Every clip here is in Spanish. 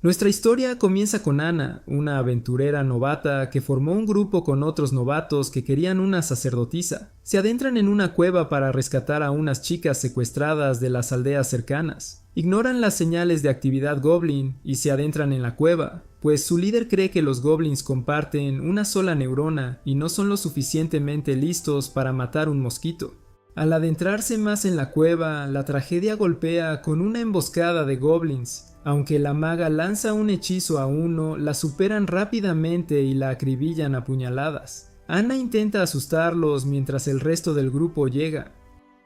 Nuestra historia comienza con Ana, una aventurera novata que formó un grupo con otros novatos que querían una sacerdotisa. Se adentran en una cueva para rescatar a unas chicas secuestradas de las aldeas cercanas. Ignoran las señales de actividad goblin y se adentran en la cueva, pues su líder cree que los goblins comparten una sola neurona y no son lo suficientemente listos para matar un mosquito. Al adentrarse más en la cueva, la tragedia golpea con una emboscada de goblins. Aunque la maga lanza un hechizo a uno, la superan rápidamente y la acribillan a puñaladas. Ana intenta asustarlos mientras el resto del grupo llega.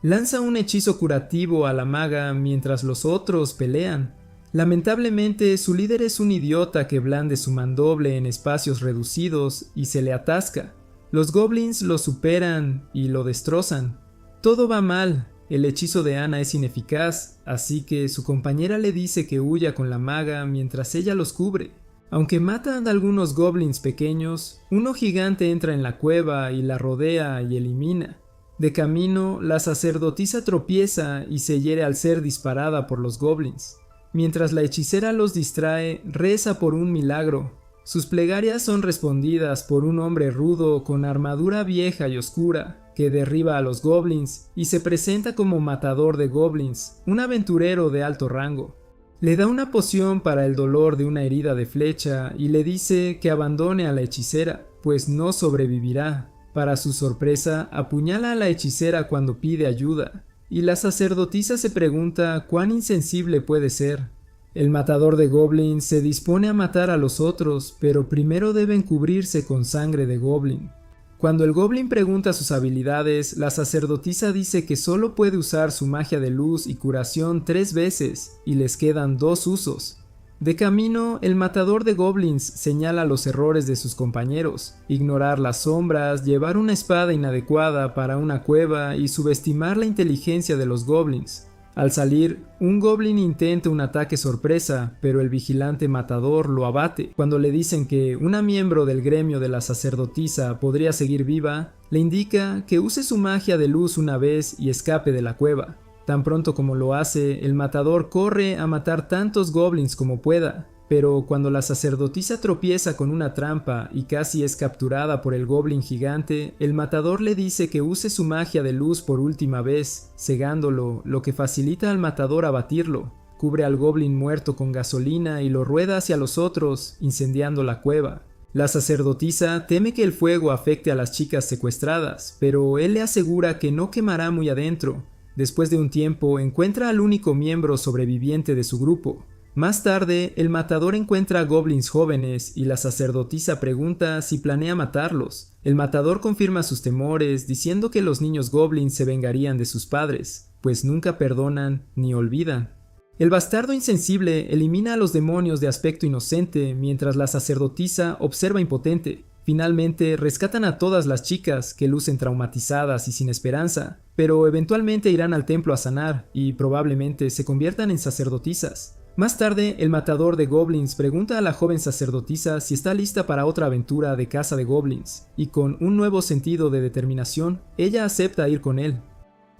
Lanza un hechizo curativo a la maga mientras los otros pelean. Lamentablemente, su líder es un idiota que blande su mandoble en espacios reducidos y se le atasca. Los goblins lo superan y lo destrozan. Todo va mal. El hechizo de Ana es ineficaz, así que su compañera le dice que huya con la maga mientras ella los cubre. Aunque matan a algunos goblins pequeños, uno gigante entra en la cueva y la rodea y elimina. De camino, la sacerdotisa tropieza y se hiere al ser disparada por los goblins. Mientras la hechicera los distrae, reza por un milagro. Sus plegarias son respondidas por un hombre rudo con armadura vieja y oscura, que derriba a los goblins y se presenta como matador de goblins, un aventurero de alto rango. Le da una poción para el dolor de una herida de flecha y le dice que abandone a la hechicera, pues no sobrevivirá. Para su sorpresa, apuñala a la hechicera cuando pide ayuda, y la sacerdotisa se pregunta cuán insensible puede ser. El matador de goblins se dispone a matar a los otros, pero primero deben cubrirse con sangre de goblin. Cuando el goblin pregunta sus habilidades, la sacerdotisa dice que solo puede usar su magia de luz y curación 3 veces, y les quedan 2 usos. De camino, el matador de goblins señala los errores de sus compañeros: ignorar las sombras, llevar una espada inadecuada para una cueva y subestimar la inteligencia de los goblins. Al salir, un goblin intenta un ataque sorpresa, pero el vigilante matador lo abate. Cuando le dicen que una miembro del gremio de la sacerdotisa podría seguir viva, le indica que use su magia de luz una vez y escape de la cueva. Tan pronto como lo hace, el matador corre a matar tantos goblins como pueda, pero cuando la sacerdotisa tropieza con una trampa y casi es capturada por el goblin gigante, el matador le dice que use su magia de luz por última vez, cegándolo, lo que facilita al matador abatirlo. Cubre al goblin muerto con gasolina y lo rueda hacia los otros, incendiando la cueva. La sacerdotisa teme que el fuego afecte a las chicas secuestradas, pero él le asegura que no quemará muy adentro. Después de un tiempo, encuentra al único miembro sobreviviente de su grupo. Más tarde, el matador encuentra a goblins jóvenes y la sacerdotisa pregunta si planea matarlos. El matador confirma sus temores, diciendo que los niños goblins se vengarían de sus padres, pues nunca perdonan ni olvidan. El bastardo insensible elimina a los demonios de aspecto inocente, mientras la sacerdotisa observa impotente. Finalmente, rescatan a todas las chicas, que lucen traumatizadas y sin esperanza, pero eventualmente irán al templo a sanar y probablemente se conviertan en sacerdotisas. Más tarde, el matador de goblins pregunta a la joven sacerdotisa si está lista para otra aventura de caza de goblins, y con un nuevo sentido de determinación, ella acepta ir con él.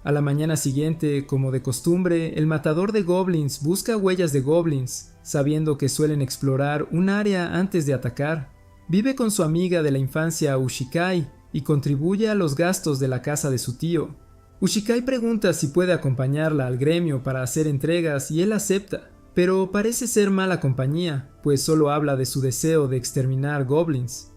A la mañana siguiente, como de costumbre, el matador de goblins busca huellas de goblins, sabiendo que suelen explorar un área antes de atacar. Vive con su amiga de la infancia Ushikai y contribuye a los gastos de la casa de su tío. Ushikai pregunta si puede acompañarla al gremio para hacer entregas y él acepta, pero parece ser mala compañía, pues solo habla de su deseo de exterminar goblins.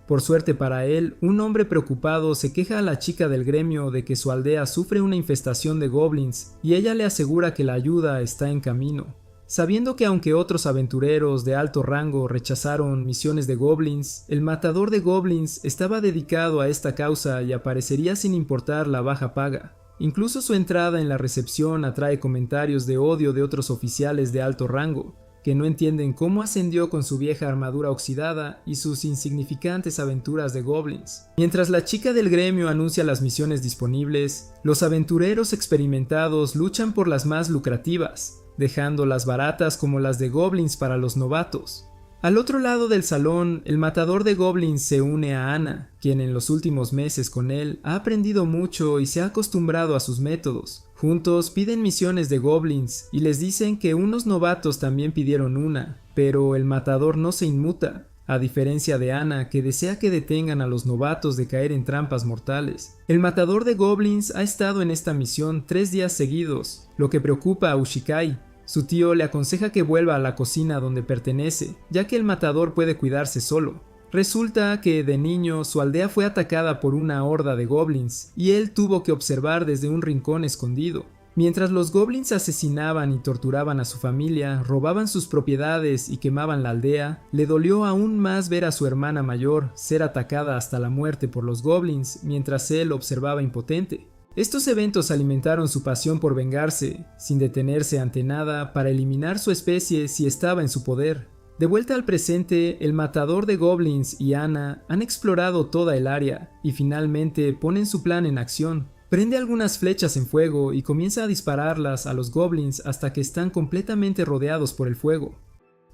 Por suerte para él, un hombre preocupado se queja a la chica del gremio de que su aldea sufre una infestación de goblins y ella le asegura que la ayuda está en camino. Sabiendo que aunque otros aventureros de alto rango rechazaron misiones de goblins, el matador de goblins estaba dedicado a esta causa y aparecería sin importar la baja paga. Incluso su entrada en la recepción atrae comentarios de odio de otros oficiales de alto rango, que no entienden cómo ascendió con su vieja armadura oxidada y sus insignificantes aventuras de goblins. Mientras la chica del gremio anuncia las misiones disponibles, los aventureros experimentados luchan por las más lucrativas, dejando las baratas como las de goblins para los novatos. Al otro lado del salón, el matador de goblins se une a Ana, quien en los últimos meses con él ha aprendido mucho y se ha acostumbrado a sus métodos. Juntos piden misiones de goblins y les dicen que unos novatos también pidieron una, pero el matador no se inmuta, a diferencia de Anna, que desea que detengan a los novatos de caer en trampas mortales. El matador de goblins ha estado en esta misión 3 días seguidos, lo que preocupa a Ushikai. Su tío le aconseja que vuelva a la cocina donde pertenece, ya que el matador puede cuidarse solo. Resulta que de niño su aldea fue atacada por una horda de goblins, y él tuvo que observar desde un rincón escondido. Mientras los goblins asesinaban y torturaban a su familia, robaban sus propiedades y quemaban la aldea, le dolió aún más ver a su hermana mayor ser atacada hasta la muerte por los goblins, mientras él observaba impotente. Estos eventos alimentaron su pasión por vengarse, sin detenerse ante nada para eliminar su especie si estaba en su poder. De vuelta al presente, el matador de goblins y Anna han explorado toda el área, y finalmente ponen su plan en acción. Prende algunas flechas en fuego y comienza a dispararlas a los goblins hasta que están completamente rodeados por el fuego.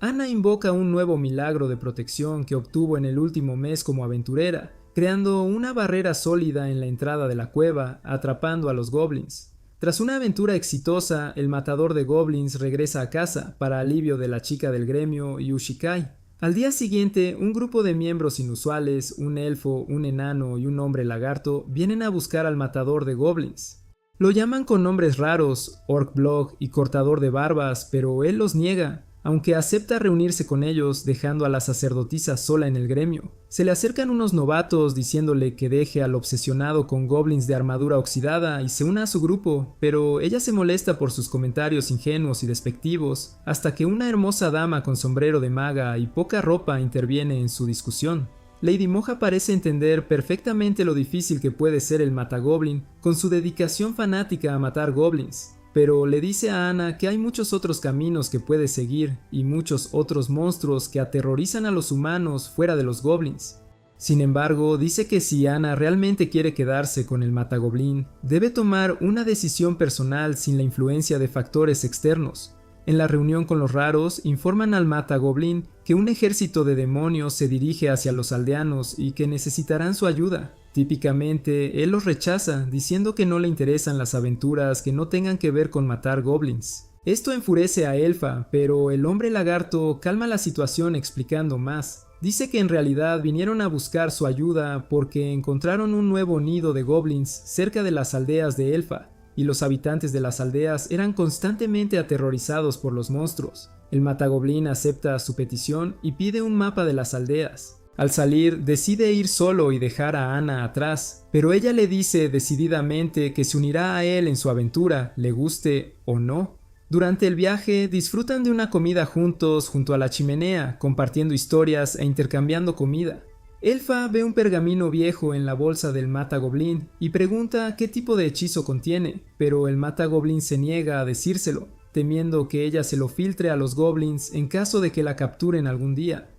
Anna invoca un nuevo milagro de protección que obtuvo en el último mes como aventurera, creando una barrera sólida en la entrada de la cueva, atrapando a los goblins. Tras una aventura exitosa, el matador de goblins regresa a casa, para alivio de la chica del gremio y Ushikai. Al día siguiente, un grupo de miembros inusuales, un elfo, un enano y un hombre lagarto, vienen a buscar al matador de goblins. Lo llaman con nombres raros, Orc-Blog y Cortador de Barbas, pero él los niega, aunque acepta reunirse con ellos, dejando a la sacerdotisa sola en el gremio. Se le acercan unos novatos diciéndole que deje al obsesionado con goblins de armadura oxidada y se una a su grupo, pero ella se molesta por sus comentarios ingenuos y despectivos, hasta que una hermosa dama con sombrero de maga y poca ropa interviene en su discusión. Lady Moja parece entender perfectamente lo difícil que puede ser el matagoblin con su dedicación fanática a matar goblins, pero le dice a Anna que hay muchos otros caminos que puede seguir y muchos otros monstruos que aterrorizan a los humanos fuera de los goblins. Sin embargo, dice que si Anna realmente quiere quedarse con el matagoblin, debe tomar una decisión personal sin la influencia de factores externos. En la reunión con los raros, informan al matagoblin que un ejército de demonios se dirige hacia los aldeanos y que necesitarán su ayuda. Típicamente, él los rechaza, diciendo que no le interesan las aventuras que no tengan que ver con matar goblins. Esto enfurece a Elfa, pero el hombre lagarto calma la situación explicando más. Dice que en realidad vinieron a buscar su ayuda porque encontraron un nuevo nido de goblins cerca de las aldeas de Elfa, y los habitantes de las aldeas eran constantemente aterrorizados por los monstruos. El matagoblin acepta su petición y pide un mapa de las aldeas. Al salir, decide ir solo y dejar a Anna atrás, pero ella le dice decididamente que se unirá a él en su aventura, le guste o no. Durante el viaje, disfrutan de una comida juntos junto a la chimenea, compartiendo historias e intercambiando comida. Elfa ve un pergamino viejo en la bolsa del matagoblin y pregunta qué tipo de hechizo contiene, pero el matagoblin se niega a decírselo, temiendo que ella se lo filtre a los goblins en caso de que la capturen algún día.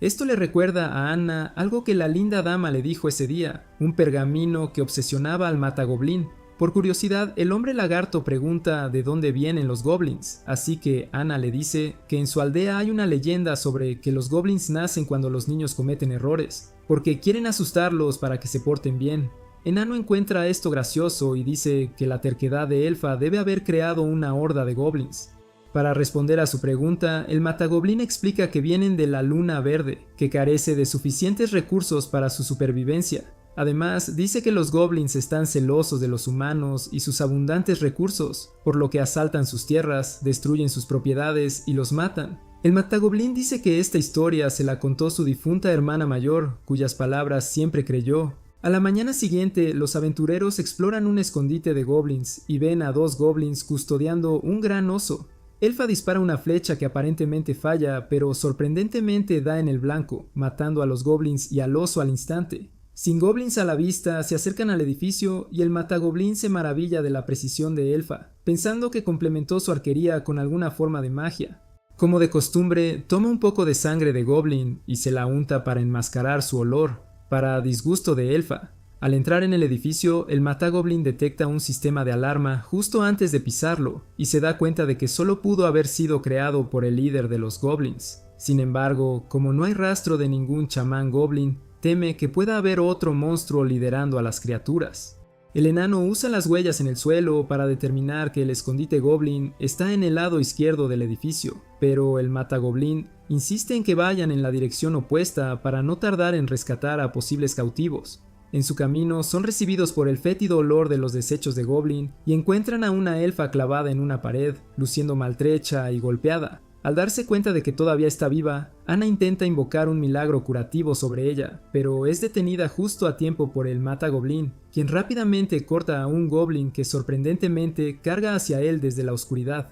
Esto le recuerda a Anna algo que la linda dama le dijo ese día, un pergamino que obsesionaba al matagoblin. Por curiosidad, el hombre lagarto pregunta de dónde vienen los goblins, así que Anna le dice que en su aldea hay una leyenda sobre que los goblins nacen cuando los niños cometen errores, porque quieren asustarlos para que se porten bien. Enano encuentra esto gracioso y dice que la terquedad de Elfa debe haber creado una horda de goblins. Para responder a su pregunta, el matagoblin explica que vienen de la Luna Verde, que carece de suficientes recursos para su supervivencia. Además, dice que los goblins están celosos de los humanos y sus abundantes recursos, por lo que asaltan sus tierras, destruyen sus propiedades y los matan. El matagoblin dice que esta historia se la contó su difunta hermana mayor, cuyas palabras siempre creyó. A la mañana siguiente, los aventureros exploran un escondite de goblins y ven a 2 goblins custodiando un gran oso. Elfa dispara una flecha que aparentemente falla, pero sorprendentemente da en el blanco, matando a los goblins y al oso al instante. Sin goblins a la vista, se acercan al edificio y el matagoblin se maravilla de la precisión de Elfa, pensando que complementó su arquería con alguna forma de magia. Como de costumbre, toma un poco de sangre de goblin y se la unta para enmascarar su olor, para disgusto de Elfa. Al entrar en el edificio, el matagoblin detecta un sistema de alarma justo antes de pisarlo y se da cuenta de que solo pudo haber sido creado por el líder de los goblins. Sin embargo, como no hay rastro de ningún chamán goblin, teme que pueda haber otro monstruo liderando a las criaturas. El enano usa las huellas en el suelo para determinar que el escondite goblin está en el lado izquierdo del edificio, pero el matagoblin insiste en que vayan en la dirección opuesta para no tardar en rescatar a posibles cautivos. En su camino son recibidos por el fétido olor de los desechos de Goblin y encuentran a una elfa clavada en una pared, luciendo maltrecha y golpeada. Al darse cuenta de que todavía está viva, Anna intenta invocar un milagro curativo sobre ella, pero es detenida justo a tiempo por el mata-goblin, quien rápidamente corta a un goblin que sorprendentemente carga hacia él desde la oscuridad.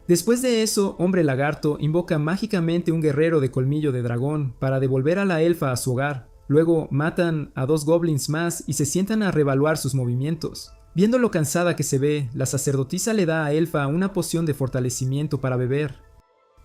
Después de eso, Hombre Lagarto invoca mágicamente un guerrero de colmillo de dragón para devolver a la elfa a su hogar. Luego matan a 2 goblins más y se sientan a reevaluar sus movimientos. Viendo lo cansada que se ve, la sacerdotisa le da a Elfa una poción de fortalecimiento para beber.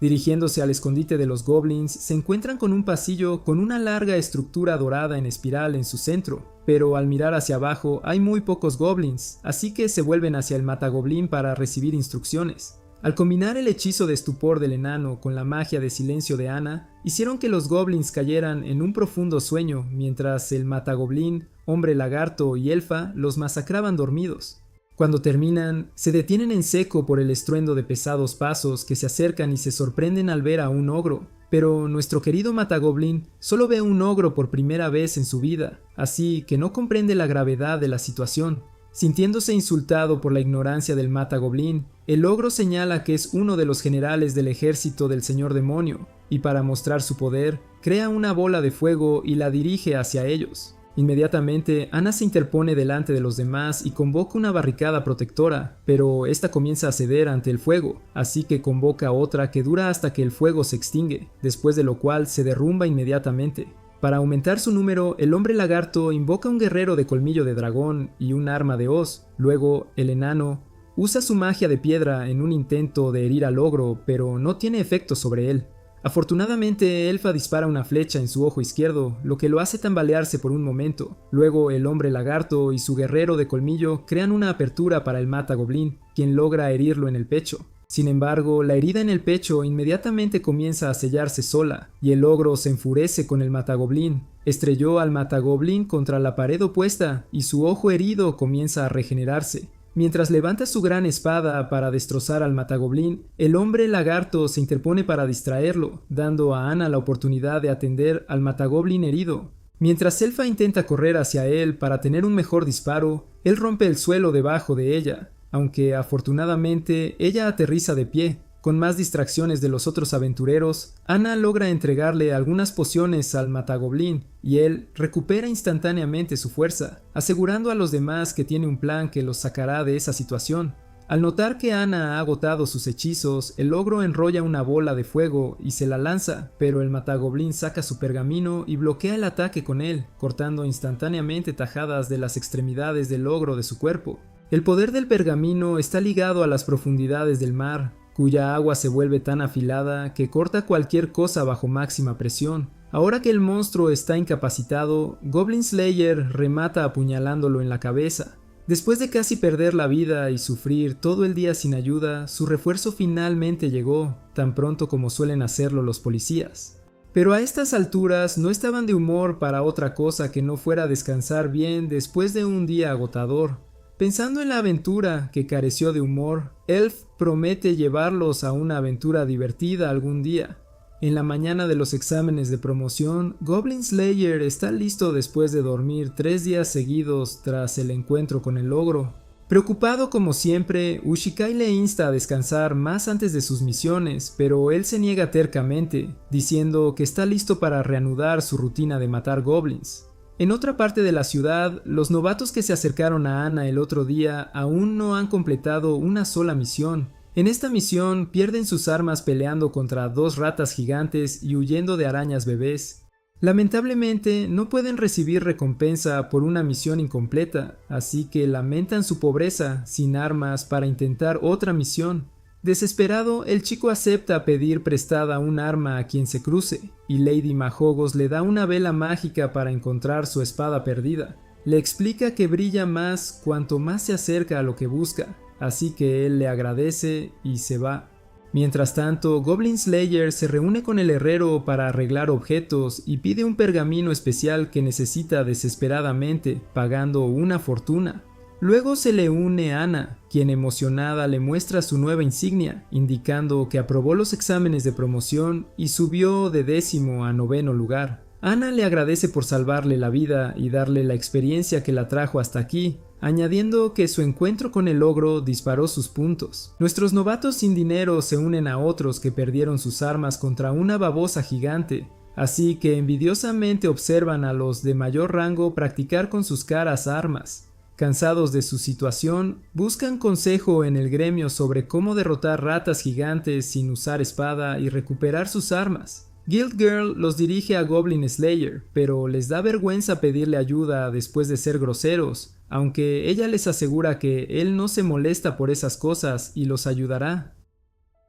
Dirigiéndose al escondite de los goblins, se encuentran con un pasillo con una larga estructura dorada en espiral en su centro, pero al mirar hacia abajo hay muy pocos goblins, así que se vuelven hacia el matagoblin para recibir instrucciones. Al combinar el hechizo de estupor del enano con la magia de silencio de Anna, hicieron que los goblins cayeran en un profundo sueño, mientras el matagoblin, Hombre Lagarto y Elfa los masacraban dormidos. Cuando terminan, se detienen en seco por el estruendo de pesados pasos que se acercan y se sorprenden al ver a un ogro. Pero nuestro querido matagoblin solo ve un ogro por primera vez en su vida, así que no comprende la gravedad de la situación. Sintiéndose insultado por la ignorancia del matagoblin, el ogro señala que es uno de los generales del ejército del señor demonio, y para mostrar su poder, crea una bola de fuego y la dirige hacia ellos. Inmediatamente, Anna se interpone delante de los demás y convoca una barricada protectora, pero esta comienza a ceder ante el fuego, así que convoca otra que dura hasta que el fuego se extingue, después de lo cual se derrumba inmediatamente. Para aumentar su número, el Hombre Lagarto invoca un guerrero de colmillo de dragón y un arma de hoz. Luego, el enano usa su magia de piedra en un intento de herir al ogro, pero no tiene efecto sobre él. Afortunadamente, Elfa dispara una flecha en su ojo izquierdo, lo que lo hace tambalearse por un momento. Luego, el Hombre Lagarto y su guerrero de colmillo crean una apertura para el matagoblin, quien logra herirlo en el pecho. Sin embargo, la herida en el pecho inmediatamente comienza a sellarse sola, y el ogro se enfurece con el matagoblin. Estrelló al matagoblin contra la pared opuesta, y su ojo herido comienza a regenerarse. Mientras levanta su gran espada para destrozar al matagoblin, el Hombre Lagarto se interpone para distraerlo, dando a Anna la oportunidad de atender al matagoblin herido. Mientras Elfa intenta correr hacia él para tener un mejor disparo, él rompe el suelo debajo de ella, aunque afortunadamente ella aterriza de pie. Con más distracciones de los otros aventureros, Anna logra entregarle algunas pociones al matagoblin y él recupera instantáneamente su fuerza, asegurando a los demás que tiene un plan que los sacará de esa situación. Al notar que Anna ha agotado sus hechizos, el ogro enrolla una bola de fuego y se la lanza, pero el matagoblin saca su pergamino y bloquea el ataque con él, cortando instantáneamente tajadas de las extremidades del ogro de su cuerpo. El poder del pergamino está ligado a las profundidades del mar, cuya agua se vuelve tan afilada que corta cualquier cosa bajo máxima presión. Ahora que el monstruo está incapacitado, Goblin Slayer remata apuñalándolo en la cabeza. Después de casi perder la vida y sufrir todo el día sin ayuda, su refuerzo finalmente llegó, tan pronto como suelen hacerlo los policías. Pero a estas alturas no estaban de humor para otra cosa que no fuera descansar bien después de un día agotador. Pensando en la aventura, que careció de humor, Elf promete llevarlos a una aventura divertida algún día. En la mañana de los exámenes de promoción, Goblin Slayer está listo después de dormir 3 días seguidos tras el encuentro con el ogro. Preocupado como siempre, Ushikai le insta a descansar más antes de sus misiones, pero él se niega tercamente, diciendo que está listo para reanudar su rutina de matar goblins. En otra parte de la ciudad, los novatos que se acercaron a Anna el otro día aún no han completado una sola misión. En esta misión pierden sus armas peleando contra 2 ratas gigantes y huyendo de arañas bebés. Lamentablemente no pueden recibir recompensa por una misión incompleta, así que lamentan su pobreza sin armas para intentar otra misión. Desesperado, el chico acepta pedir prestada un arma a quien se cruce, y Lady Majogos le da una vela mágica para encontrar su espada perdida. Le explica que brilla más cuanto más se acerca a lo que busca, así que él le agradece y se va. Mientras tanto, Goblin Slayer se reúne con el herrero para arreglar objetos y pide un pergamino especial que necesita desesperadamente, pagando una fortuna. Luego se le une Anna, quien emocionada le muestra su nueva insignia, indicando que aprobó los exámenes de promoción y subió de 10º a 9º lugar. Anna le agradece por salvarle la vida y darle la experiencia que la trajo hasta aquí, añadiendo que su encuentro con el ogro disparó sus puntos. Nuestros novatos sin dinero se unen a otros que perdieron sus armas contra una babosa gigante, así que envidiosamente observan a los de mayor rango practicar con sus caras armas. Cansados de su situación, buscan consejo en el gremio sobre cómo derrotar ratas gigantes sin usar espada y recuperar sus armas. Guild Girl los dirige a Goblin Slayer, pero les da vergüenza pedirle ayuda después de ser groseros, aunque ella les asegura que él no se molesta por esas cosas y los ayudará.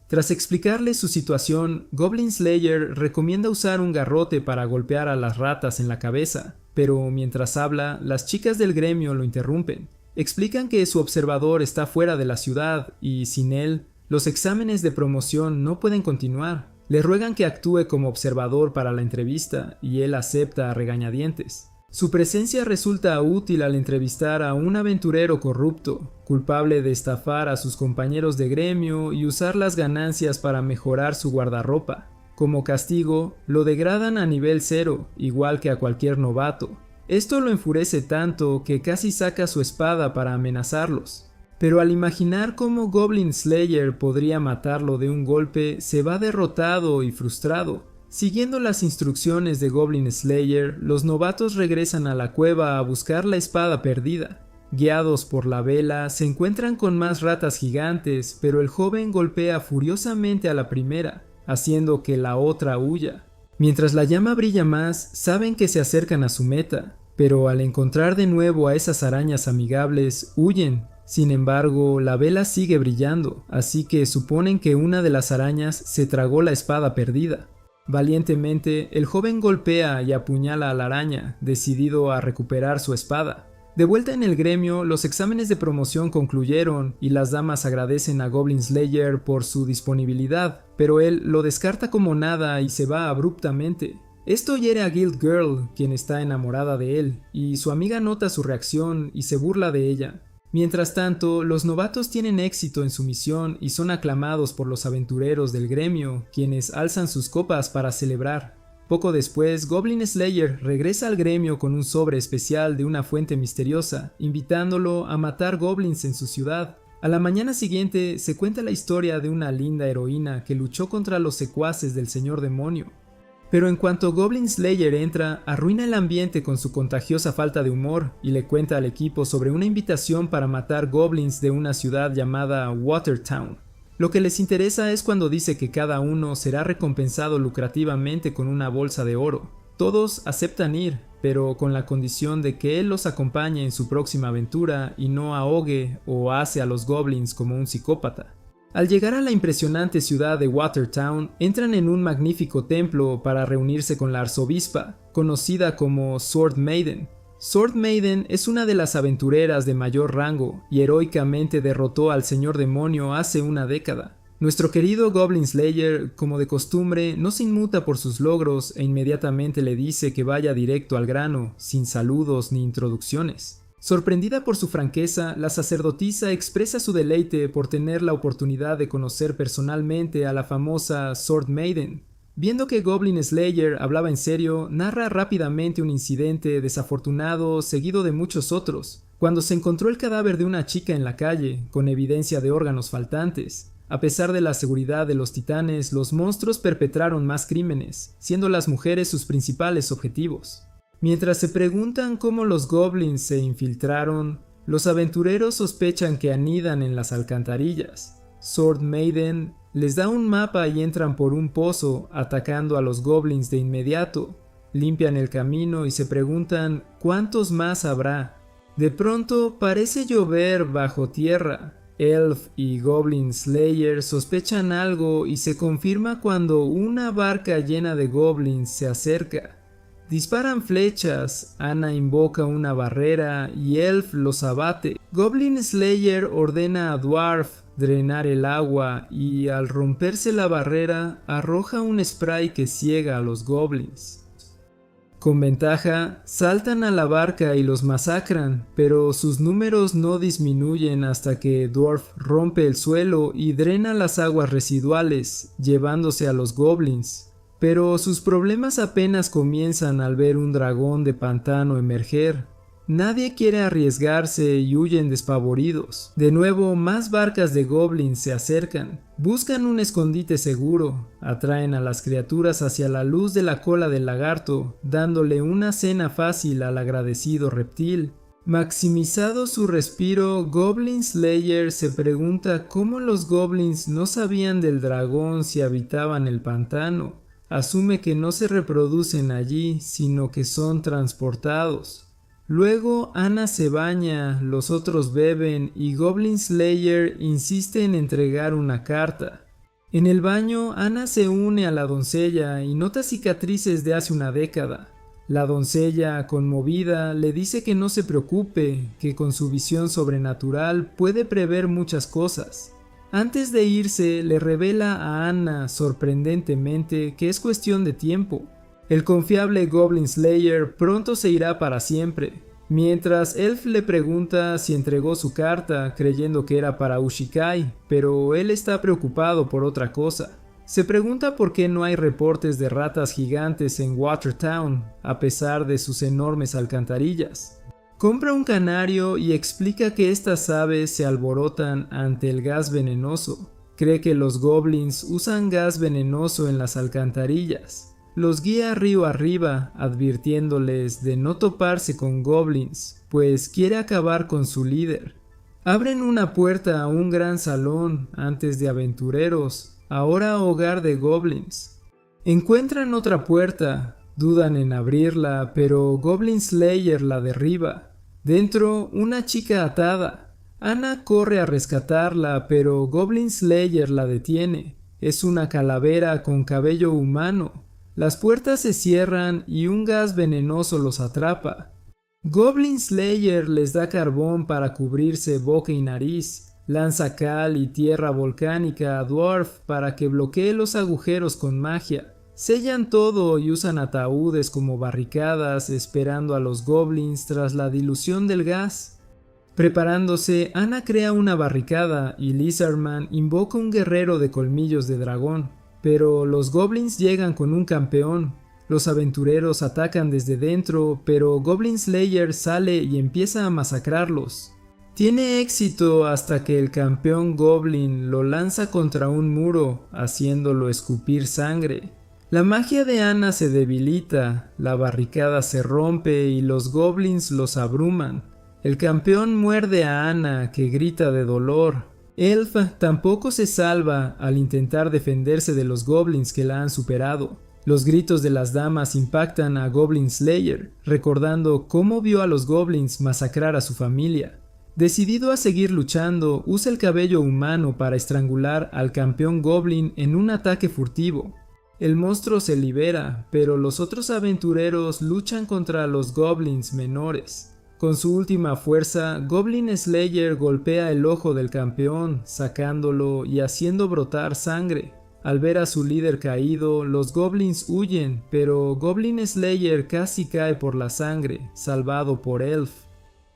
Tras explicarles su situación, Goblin Slayer recomienda usar un garrote para golpear a las ratas en la cabeza, pero mientras habla, las chicas del gremio lo interrumpen. Explican que su observador está fuera de la ciudad y, sin él, los exámenes de promoción no pueden continuar. Le ruegan que actúe como observador para la entrevista y él acepta a regañadientes. Su presencia resulta útil al entrevistar a un aventurero corrupto, culpable de estafar a sus compañeros de gremio y usar las ganancias para mejorar su guardarropa. Como castigo, lo degradan a nivel 0, igual que a cualquier novato. Esto lo enfurece tanto que casi saca su espada para amenazarlos. Pero al imaginar cómo Goblin Slayer podría matarlo de un golpe, se va derrotado y frustrado. Siguiendo las instrucciones de Goblin Slayer, los novatos regresan a la cueva a buscar la espada perdida. Guiados por la vela, se encuentran con más ratas gigantes, pero el joven golpea furiosamente a la primera, haciendo que la otra huya. Mientras la llama brilla más, saben que se acercan a su meta, pero al encontrar de nuevo a esas arañas amigables, huyen. Sin embargo, la vela sigue brillando, así que suponen que una de las arañas se tragó la espada perdida. Valientemente, el joven golpea y apuñala a la araña, decidido a recuperar su espada. De vuelta en el gremio, los exámenes de promoción concluyeron y las damas agradecen a Goblin Slayer por su disponibilidad, pero él lo descarta como nada y se va abruptamente. Esto hiere a Guild Girl, quien está enamorada de él, y su amiga nota su reacción y se burla de ella. Mientras tanto, los novatos tienen éxito en su misión y son aclamados por los aventureros del gremio, quienes alzan sus copas para celebrar. Poco después, Goblin Slayer regresa al gremio con un sobre especial de una fuente misteriosa, invitándolo a matar goblins en su ciudad. A la mañana siguiente se cuenta la historia de una linda heroína que luchó contra los secuaces del señor demonio. Pero en cuanto Goblin Slayer entra, arruina el ambiente con su contagiosa falta de humor y le cuenta al equipo sobre una invitación para matar goblins de una ciudad llamada Watertown. Lo que les interesa es cuando dice que cada uno será recompensado lucrativamente con una bolsa de oro. Todos aceptan ir, pero con la condición de que él los acompañe en su próxima aventura y no ahogue o ase a los goblins como un psicópata. Al llegar a la impresionante ciudad de Watertown, entran en un magnífico templo para reunirse con la arzobispa, conocida como Sword Maiden. Sword Maiden es una de las aventureras de mayor rango y heroicamente derrotó al señor demonio hace una década. Nuestro querido Goblin Slayer, como de costumbre, no se inmuta por sus logros e inmediatamente le dice que vaya directo al grano, sin saludos ni introducciones. Sorprendida por su franqueza, la sacerdotisa expresa su deleite por tener la oportunidad de conocer personalmente a la famosa Sword Maiden. Viendo que Goblin Slayer hablaba en serio, narra rápidamente un incidente desafortunado seguido de muchos otros, cuando se encontró el cadáver de una chica en la calle, con evidencia de órganos faltantes. A pesar de la seguridad de los titanes, los monstruos perpetraron más crímenes, siendo las mujeres sus principales objetivos. Mientras se preguntan cómo los goblins se infiltraron, los aventureros sospechan que anidan en las alcantarillas. Sword Maiden les da un mapa y entran por un pozo, atacando a los goblins de inmediato. Limpian el camino y se preguntan ¿cuántos más habrá? De pronto parece llover bajo tierra. Elf y Goblin Slayer sospechan algo y se confirma cuando una barca llena de goblins se acerca. Disparan flechas, Anna invoca una barrera y Elf los abate. Goblin Slayer ordena a Dwarf drenar el agua y al romperse la barrera arroja un spray que ciega a los goblins. Con ventaja, saltan a la barca y los masacran, pero sus números no disminuyen hasta que Dwarf rompe el suelo y drena las aguas residuales, llevándose a los goblins. Pero sus problemas apenas comienzan al ver un dragón de pantano emerger. Nadie quiere arriesgarse y huyen despavoridos. De nuevo, más barcas de goblins se acercan. Buscan un escondite seguro. Atraen a las criaturas hacia la luz de la cola del lagarto, dándole una cena fácil al agradecido reptil. Maximizado su respiro, Goblin Slayer se pregunta cómo los goblins no sabían del dragón si habitaban el pantano. Asume que no se reproducen allí, sino que son transportados. Luego Anna se baña, los otros beben y Goblin Slayer insiste en entregar una carta. En el baño, Anna se une a la doncella y nota cicatrices de hace una década. La doncella, conmovida, le dice que no se preocupe, que con su visión sobrenatural puede prever muchas cosas. Antes de irse, le revela a Anna, sorprendentemente, que es cuestión de tiempo. El confiable Goblin Slayer pronto se irá para siempre, mientras Elf le pregunta si entregó su carta creyendo que era para Ushikai, pero él está preocupado por otra cosa. Se pregunta por qué no hay reportes de ratas gigantes en Watertown, a pesar de sus enormes alcantarillas. Compra un canario y explica que estas aves se alborotan ante el gas venenoso. Cree que los goblins usan gas venenoso en las alcantarillas. Los guía río arriba, advirtiéndoles de no toparse con goblins, pues quiere acabar con su líder. Abren una puerta a un gran salón, antes de aventureros, ahora hogar de goblins. Encuentran otra puerta, dudan en abrirla, pero Goblin Slayer la derriba. Dentro, una chica atada. Anna corre a rescatarla, pero Goblin Slayer la detiene. Es una calavera con cabello humano. Las puertas se cierran y un gas venenoso los atrapa. Goblin Slayer les da carbón para cubrirse boca y nariz, lanza cal y tierra volcánica a Dwarf para que bloquee los agujeros con magia. Sellan todo y usan ataúdes como barricadas esperando a los goblins tras la dilución del gas. Preparándose, Anna crea una barricada y Lizardman invoca un guerrero de colmillos de dragón. Pero los goblins llegan con un campeón. Los aventureros atacan desde dentro, pero Goblin Slayer sale y empieza a masacrarlos. Tiene éxito hasta que el campeón goblin lo lanza contra un muro, haciéndolo escupir sangre. La magia de Anna se debilita, la barricada se rompe y los goblins los abruman. El campeón muerde a Anna, que grita de dolor. Elf tampoco se salva al intentar defenderse de los goblins que la han superado. Los gritos de las damas impactan a Goblin Slayer, recordando cómo vio a los goblins masacrar a su familia. Decidido a seguir luchando, usa el cabello humano para estrangular al campeón goblin en un ataque furtivo. El monstruo se libera, pero los otros aventureros luchan contra los goblins menores. Con su última fuerza, Goblin Slayer golpea el ojo del campeón, sacándolo y haciendo brotar sangre. Al ver a su líder caído, los goblins huyen, pero Goblin Slayer casi cae por la sangre, salvado por Elf.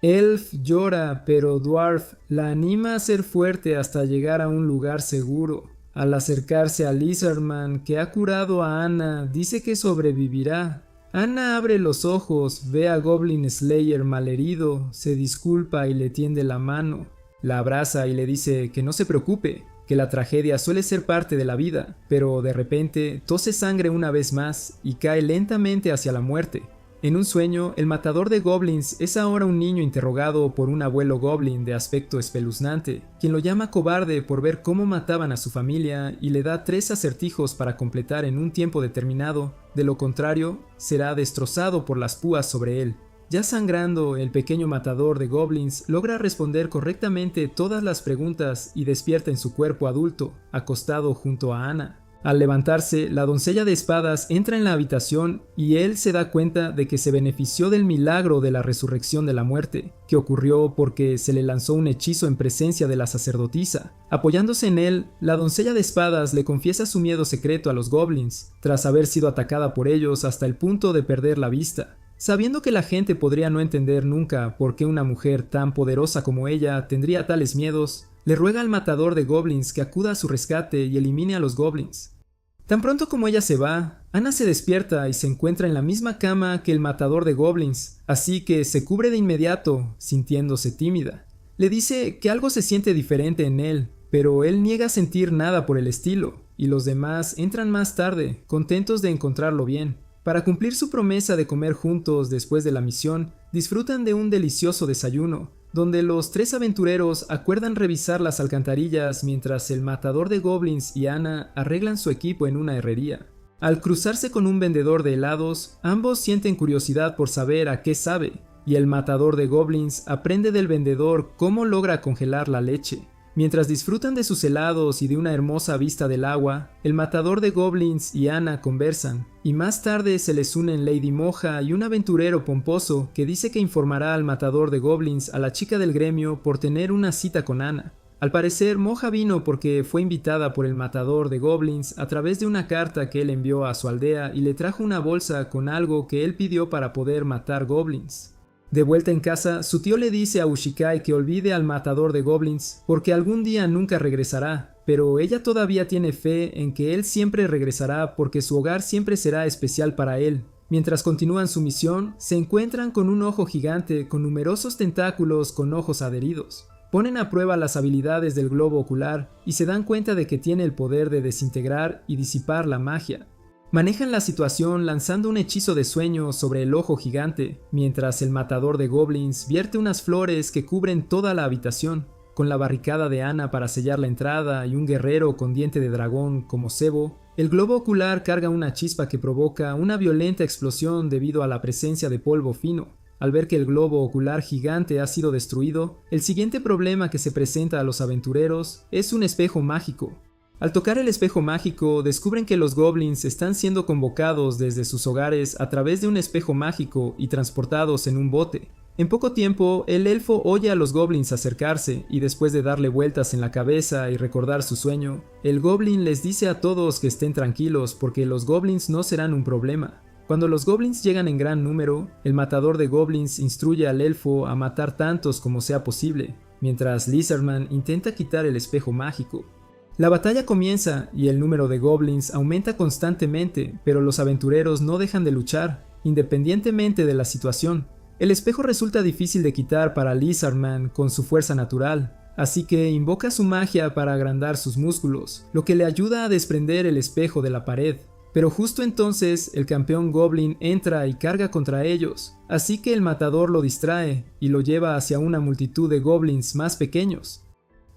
Elf llora, pero Dwarf la anima a ser fuerte hasta llegar a un lugar seguro. Al acercarse a Lizardman, que ha curado a Anna, dice que sobrevivirá. Anna abre los ojos, ve a Goblin Slayer malherido, se disculpa y le tiende la mano. La abraza y le dice que no se preocupe, que la tragedia suele ser parte de la vida, pero de repente tose sangre una vez más y cae lentamente hacia la muerte. En un sueño, el matador de goblins es ahora un niño interrogado por un abuelo goblin de aspecto espeluznante, quien lo llama cobarde por ver cómo mataban a su familia y le da 3 acertijos para completar en un tiempo determinado, de lo contrario, será destrozado por las púas sobre él. Ya sangrando, el pequeño matador de goblins logra responder correctamente todas las preguntas y despierta en su cuerpo adulto, acostado junto a Anna. Al levantarse, la doncella de espadas entra en la habitación y él se da cuenta de que se benefició del milagro de la resurrección de la muerte, que ocurrió porque se le lanzó un hechizo en presencia de la sacerdotisa. Apoyándose en él, la doncella de espadas le confiesa su miedo secreto a los goblins, tras haber sido atacada por ellos hasta el punto de perder la vista. Sabiendo que la gente podría no entender nunca por qué una mujer tan poderosa como ella tendría tales miedos, le ruega al matador de goblins que acuda a su rescate y elimine a los goblins. Tan pronto como ella se va, Anna se despierta y se encuentra en la misma cama que el matador de goblins, así que se cubre de inmediato, sintiéndose tímida. Le dice que algo se siente diferente en él, pero él niega sentir nada por el estilo, y los demás entran más tarde, contentos de encontrarlo bien. Para cumplir su promesa de comer juntos después de la misión, disfrutan de un delicioso desayuno, donde los tres aventureros acuerdan revisar las alcantarillas mientras el matador de goblins y Anna arreglan su equipo en una herrería. Al cruzarse con un vendedor de helados, ambos sienten curiosidad por saber a qué sabe, y el matador de goblins aprende del vendedor cómo logra congelar la leche. Mientras disfrutan de sus helados y de una hermosa vista del agua, el matador de goblins y Anna conversan, y más tarde se les unen Lady Moja y un aventurero pomposo que dice que informará al matador de goblins a la chica del gremio por tener una cita con Anna. Al parecer, Moja vino porque fue invitada por el matador de goblins a través de una carta que él envió a su aldea y le trajo una bolsa con algo que él pidió para poder matar goblins. De vuelta en casa, su tío le dice a Ushikai que olvide al matador de goblins, porque algún día nunca regresará, pero ella todavía tiene fe en que él siempre regresará porque su hogar siempre será especial para él. Mientras continúan su misión, se encuentran con un ojo gigante con numerosos tentáculos con ojos adheridos. Ponen a prueba las habilidades del globo ocular y se dan cuenta de que tiene el poder de desintegrar y disipar la magia. Manejan la situación lanzando un hechizo de sueño sobre el ojo gigante, mientras el matador de goblins vierte unas flores que cubren toda la habitación. Con la barricada de Anna para sellar la entrada y un guerrero con diente de dragón como cebo, el globo ocular carga una chispa que provoca una violenta explosión debido a la presencia de polvo fino. Al ver que el globo ocular gigante ha sido destruido, el siguiente problema que se presenta a los aventureros es un espejo mágico. Al tocar el espejo mágico, descubren que los goblins están siendo convocados desde sus hogares a través de un espejo mágico y transportados en un bote. En poco tiempo, el elfo oye a los goblins acercarse y después de darle vueltas en la cabeza y recordar su sueño, el goblin les dice a todos que estén tranquilos porque los goblins no serán un problema. Cuando los goblins llegan en gran número, el matador de goblins instruye al elfo a matar tantos como sea posible, mientras Lizardman intenta quitar el espejo mágico. La batalla comienza y el número de goblins aumenta constantemente, pero los aventureros no dejan de luchar, independientemente de la situación. El espejo resulta difícil de quitar para Lizardman con su fuerza natural, así que invoca su magia para agrandar sus músculos, lo que le ayuda a desprender el espejo de la pared. Pero justo entonces el campeón goblin entra y carga contra ellos, así que el matador lo distrae y lo lleva hacia una multitud de goblins más pequeños.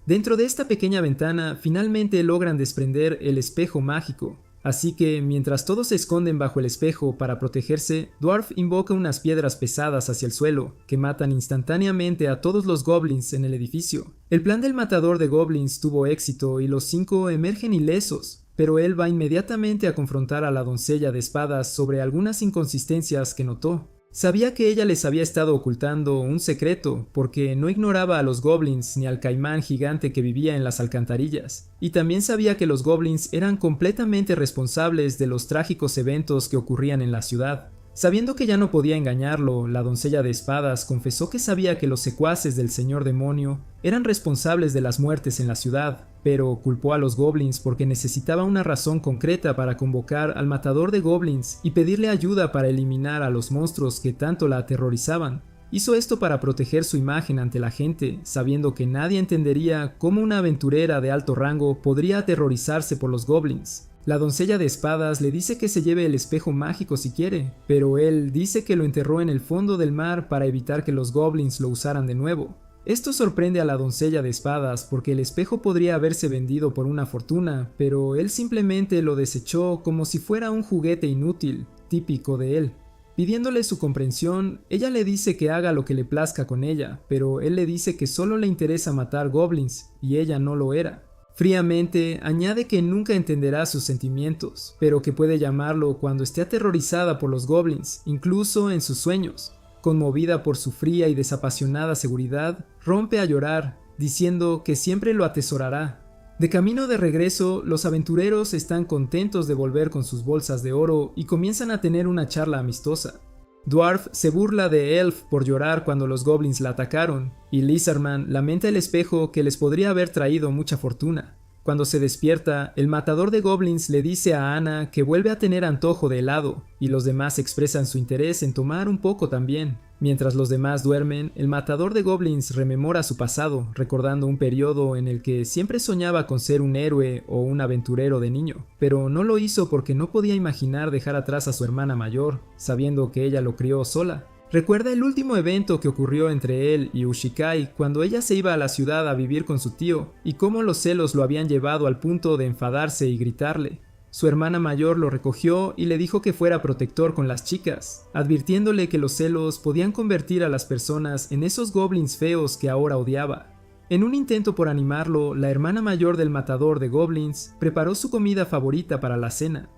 Dentro de esta pequeña ventana finalmente logran desprender el espejo mágico, así que mientras todos se esconden bajo el espejo para protegerse, Dwarf invoca unas piedras pesadas hacia el suelo, que matan instantáneamente a todos los goblins en el edificio. El plan del matador de goblins tuvo éxito y los 5 emergen ilesos, pero él va inmediatamente a confrontar a la doncella de espadas sobre algunas inconsistencias que notó. Sabía que ella les había estado ocultando un secreto porque no ignoraba a los goblins ni al caimán gigante que vivía en las alcantarillas, y también sabía que los goblins eran completamente responsables de los trágicos eventos que ocurrían en la ciudad. Sabiendo que ya no podía engañarlo, la doncella de espadas confesó que sabía que los secuaces del señor demonio eran responsables de las muertes en la ciudad, pero culpó a los goblins porque necesitaba una razón concreta para convocar al matador de goblins y pedirle ayuda para eliminar a los monstruos que tanto la aterrorizaban. Hizo esto para proteger su imagen ante la gente, sabiendo que nadie entendería cómo una aventurera de alto rango podría aterrorizarse por los goblins. La doncella de espadas le dice que se lleve el espejo mágico si quiere, pero él dice que lo enterró en el fondo del mar para evitar que los goblins lo usaran de nuevo. Esto sorprende a la doncella de espadas porque el espejo podría haberse vendido por una fortuna, pero él simplemente lo desechó como si fuera un juguete inútil, típico de él. Pidiéndole su comprensión, ella le dice que haga lo que le plazca con ella, pero él le dice que solo le interesa matar goblins, y ella no lo era. Fríamente, añade que nunca entenderá sus sentimientos, pero que puede llamarlo cuando esté aterrorizada por los goblins, incluso en sus sueños. Conmovida por su fría y desapasionada seguridad, rompe a llorar, diciendo que siempre lo atesorará. De camino de regreso, los aventureros están contentos de volver con sus bolsas de oro y comienzan a tener una charla amistosa. Dwarf se burla de Elf por llorar cuando los goblins la atacaron, y Lizardman lamenta el espejo que les podría haber traído mucha fortuna. Cuando se despierta, el matador de goblins le dice a Anna que vuelve a tener antojo de helado, y los demás expresan su interés en tomar un poco también. Mientras los demás duermen, el matador de goblins rememora su pasado, recordando un periodo en el que siempre soñaba con ser un héroe o un aventurero de niño, pero no lo hizo porque no podía imaginar dejar atrás a su hermana mayor, sabiendo que ella lo crió sola. Recuerda el último evento que ocurrió entre él y Ushikai cuando ella se iba a la ciudad a vivir con su tío, y cómo los celos lo habían llevado al punto de enfadarse y gritarle. Su hermana mayor lo recogió y le dijo que fuera protector con las chicas, advirtiéndole que los celos podían convertir a las personas en esos goblins feos que ahora odiaba. En un intento por animarlo, la hermana mayor del matador de goblins preparó su comida favorita para la cena.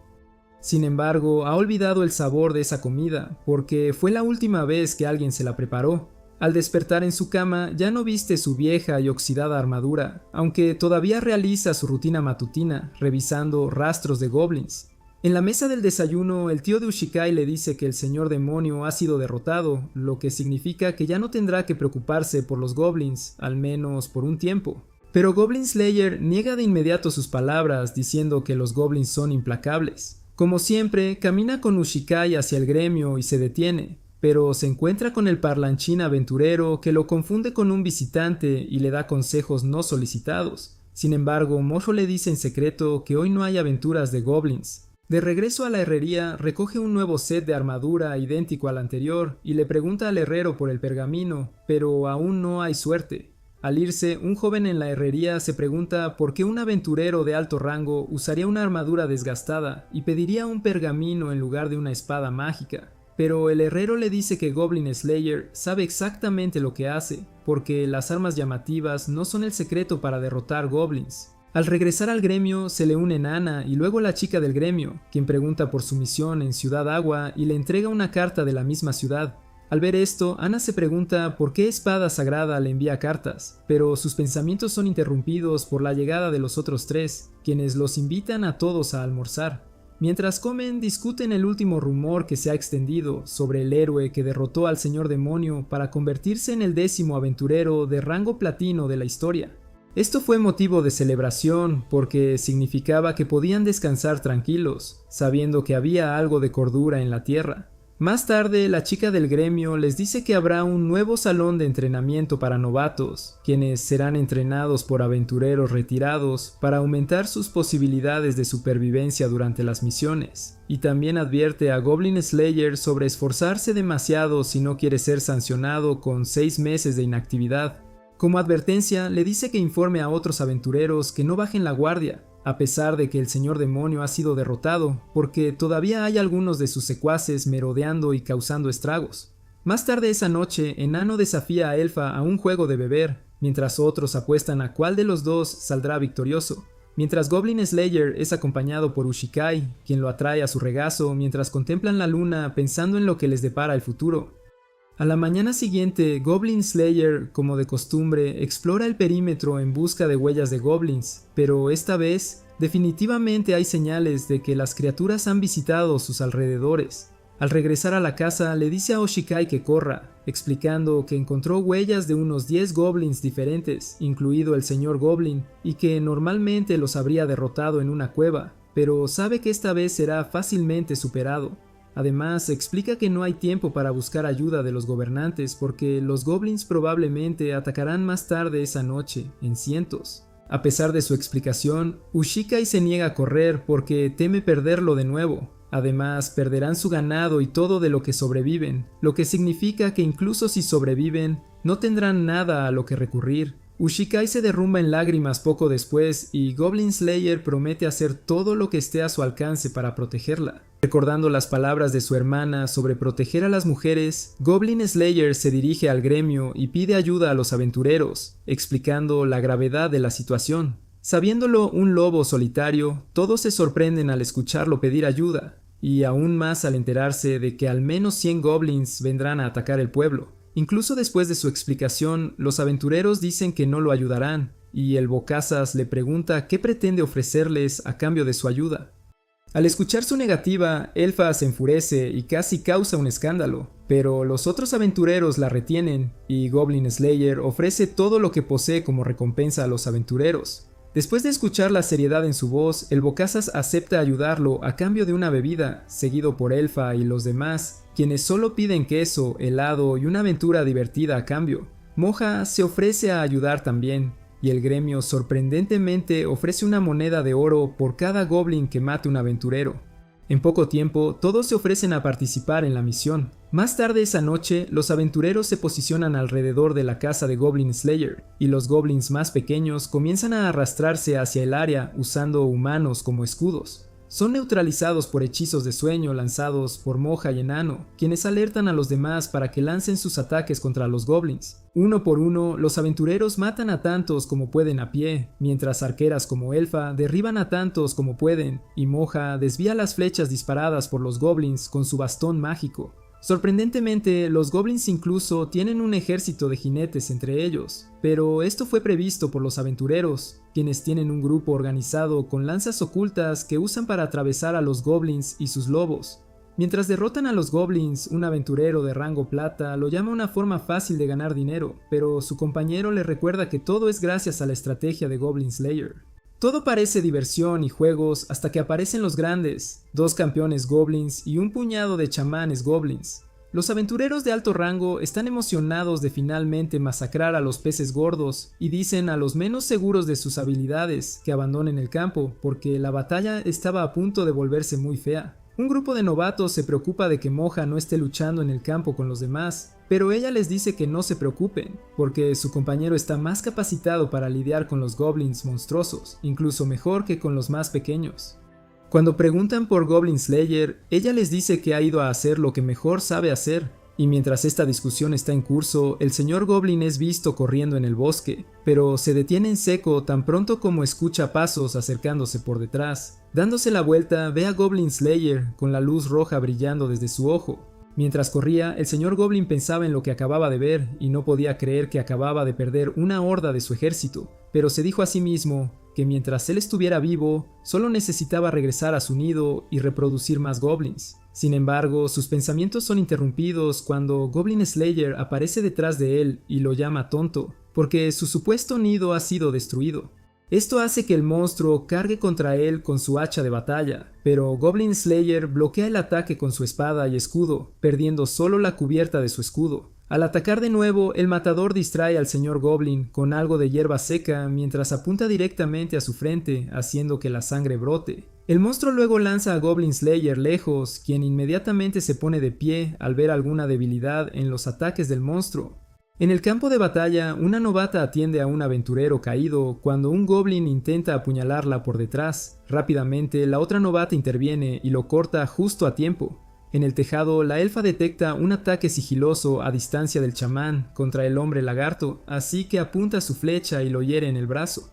Sin embargo, ha olvidado el sabor de esa comida, porque fue la última vez que alguien se la preparó. Al despertar en su cama, ya no viste su vieja y oxidada armadura, aunque todavía realiza su rutina matutina, revisando rastros de goblins. En la mesa del desayuno, el tío de Ushikai le dice que el señor demonio ha sido derrotado, lo que significa que ya no tendrá que preocuparse por los goblins, al menos por un tiempo. Pero Goblin Slayer niega de inmediato sus palabras, diciendo que los goblins son implacables. Como siempre, camina con Ushikai hacia el gremio y se detiene, pero se encuentra con el parlanchín aventurero que lo confunde con un visitante y le da consejos no solicitados. Sin embargo, Mojo le dice en secreto que hoy no hay aventuras de goblins. De regreso a la herrería, recoge un nuevo set de armadura idéntico al anterior y le pregunta al herrero por el pergamino, pero aún no hay suerte. Al irse, un joven en la herrería se pregunta por qué un aventurero de alto rango usaría una armadura desgastada y pediría un pergamino en lugar de una espada mágica. Pero el herrero le dice que Goblin Slayer sabe exactamente lo que hace, porque las armas llamativas no son el secreto para derrotar goblins. Al regresar al gremio, se le unen Anna y luego la chica del gremio, quien pregunta por su misión en Ciudad Agua y le entrega una carta de la misma ciudad. Al ver esto, Anna se pregunta por qué Espada Sagrada le envía cartas, pero sus pensamientos son interrumpidos por la llegada de los otros tres, quienes los invitan a todos a almorzar. Mientras comen, discuten el último rumor que se ha extendido sobre el héroe que derrotó al señor demonio para convertirse en el 10º aventurero de rango platino de la historia. Esto fue motivo de celebración porque significaba que podían descansar tranquilos, sabiendo que había algo de cordura en la tierra. Más tarde, la chica del gremio les dice que habrá un nuevo salón de entrenamiento para novatos, quienes serán entrenados por aventureros retirados para aumentar sus posibilidades de supervivencia durante las misiones, y también advierte a Goblin Slayer sobre esforzarse demasiado si no quiere ser sancionado con 6 meses de inactividad. Como advertencia, le dice que informe a otros aventureros que no bajen la guardia, a pesar de que el señor demonio ha sido derrotado, porque todavía hay algunos de sus secuaces merodeando y causando estragos. Más tarde esa noche, Enano desafía a Elfa a un juego de beber, mientras otros apuestan a cuál de los dos saldrá victorioso, mientras Goblin Slayer es acompañado por Ushikai, quien lo atrae a su regazo mientras contemplan la luna pensando en lo que les depara el futuro. A la mañana siguiente, Goblin Slayer, como de costumbre, explora el perímetro en busca de huellas de goblins, pero esta vez, definitivamente hay señales de que las criaturas han visitado sus alrededores. Al regresar a la casa, le dice a Ushikai que corra, explicando que encontró huellas de unos 10 goblins diferentes, incluido el señor Goblin, y que normalmente los habría derrotado en una cueva, pero sabe que esta vez será fácilmente superado. Además, explica que no hay tiempo para buscar ayuda de los gobernantes porque los goblins probablemente atacarán más tarde esa noche, en cientos. A pesar de su explicación, Ushikai se niega a correr porque teme perderlo de nuevo. Además, perderán su ganado y todo de lo que sobreviven, lo que significa que incluso si sobreviven, no tendrán nada a lo que recurrir. Ushikai se derrumba en lágrimas poco después y Goblin Slayer promete hacer todo lo que esté a su alcance para protegerla. Recordando las palabras de su hermana sobre proteger a las mujeres, Goblin Slayer se dirige al gremio y pide ayuda a los aventureros, explicando la gravedad de la situación. Sabiéndolo un lobo solitario, todos se sorprenden al escucharlo pedir ayuda, y aún más al enterarse de que al menos 100 goblins vendrán a atacar el pueblo. Incluso después de su explicación, los aventureros dicen que no lo ayudarán, y el Bocazas le pregunta qué pretende ofrecerles a cambio de su ayuda. Al escuchar su negativa, Elfa se enfurece y casi causa un escándalo, pero los otros aventureros la retienen, y Goblin Slayer ofrece todo lo que posee como recompensa a los aventureros. Después de escuchar la seriedad en su voz, el Bocazas acepta ayudarlo a cambio de una bebida, seguido por Elfa y los demás, quienes solo piden queso, helado y una aventura divertida a cambio. Moja se ofrece a ayudar también, y el gremio sorprendentemente ofrece una moneda de oro por cada goblin que mate un aventurero. En poco tiempo, todos se ofrecen a participar en la misión. Más tarde esa noche, los aventureros se posicionan alrededor de la casa de Goblin Slayer, y los goblins más pequeños comienzan a arrastrarse hacia el área usando humanos como escudos. Son neutralizados por hechizos de sueño lanzados por Moja y Enano, quienes alertan a los demás para que lancen sus ataques contra los goblins. Uno por uno, los aventureros matan a tantos como pueden a pie, mientras arqueras como Elfa derriban a tantos como pueden, y Moja desvía las flechas disparadas por los goblins con su bastón mágico. Sorprendentemente, los goblins incluso tienen un ejército de jinetes entre ellos, pero esto fue previsto por los aventureros, quienes tienen un grupo organizado con lanzas ocultas que usan para atravesar a los goblins y sus lobos. Mientras derrotan a los goblins, un aventurero de rango plata lo llama una forma fácil de ganar dinero, pero su compañero le recuerda que todo es gracias a la estrategia de Goblin Slayer. Todo parece diversión y juegos hasta que aparecen los grandes, 2 campeones goblins y un puñado de chamanes goblins. Los aventureros de alto rango están emocionados de finalmente masacrar a los peces gordos y dicen a los menos seguros de sus habilidades que abandonen el campo porque la batalla estaba a punto de volverse muy fea. Un grupo de novatos se preocupa de que Moja no esté luchando en el campo con los demás, pero ella les dice que no se preocupen, porque su compañero está más capacitado para lidiar con los goblins monstruosos, incluso mejor que con los más pequeños. Cuando preguntan por Goblin Slayer, ella les dice que ha ido a hacer lo que mejor sabe hacer, y mientras esta discusión está en curso, el señor Goblin es visto corriendo en el bosque, pero se detiene en seco tan pronto como escucha pasos acercándose por detrás. Dándose la vuelta, ve a Goblin Slayer con la luz roja brillando desde su ojo. Mientras corría, el señor Goblin pensaba en lo que acababa de ver y no podía creer que acababa de perder una horda de su ejército, pero se dijo a sí mismo que mientras él estuviera vivo, solo necesitaba regresar a su nido y reproducir más goblins. Sin embargo, sus pensamientos son interrumpidos cuando Goblin Slayer aparece detrás de él y lo llama tonto, porque su supuesto nido ha sido destruido. Esto hace que el monstruo cargue contra él con su hacha de batalla, pero Goblin Slayer bloquea el ataque con su espada y escudo, perdiendo solo la cubierta de su escudo. Al atacar de nuevo, el matador distrae al señor Goblin con algo de hierba seca mientras apunta directamente a su frente, haciendo que la sangre brote. El monstruo luego lanza a Goblin Slayer lejos, quien inmediatamente se pone de pie al ver alguna debilidad en los ataques del monstruo. En el campo de batalla, una novata atiende a un aventurero caído cuando un goblin intenta apuñalarla por detrás. Rápidamente, la otra novata interviene y lo corta justo a tiempo. En el tejado, la elfa detecta un ataque sigiloso a distancia del chamán contra el hombre lagarto, así que apunta su flecha y lo hiere en el brazo.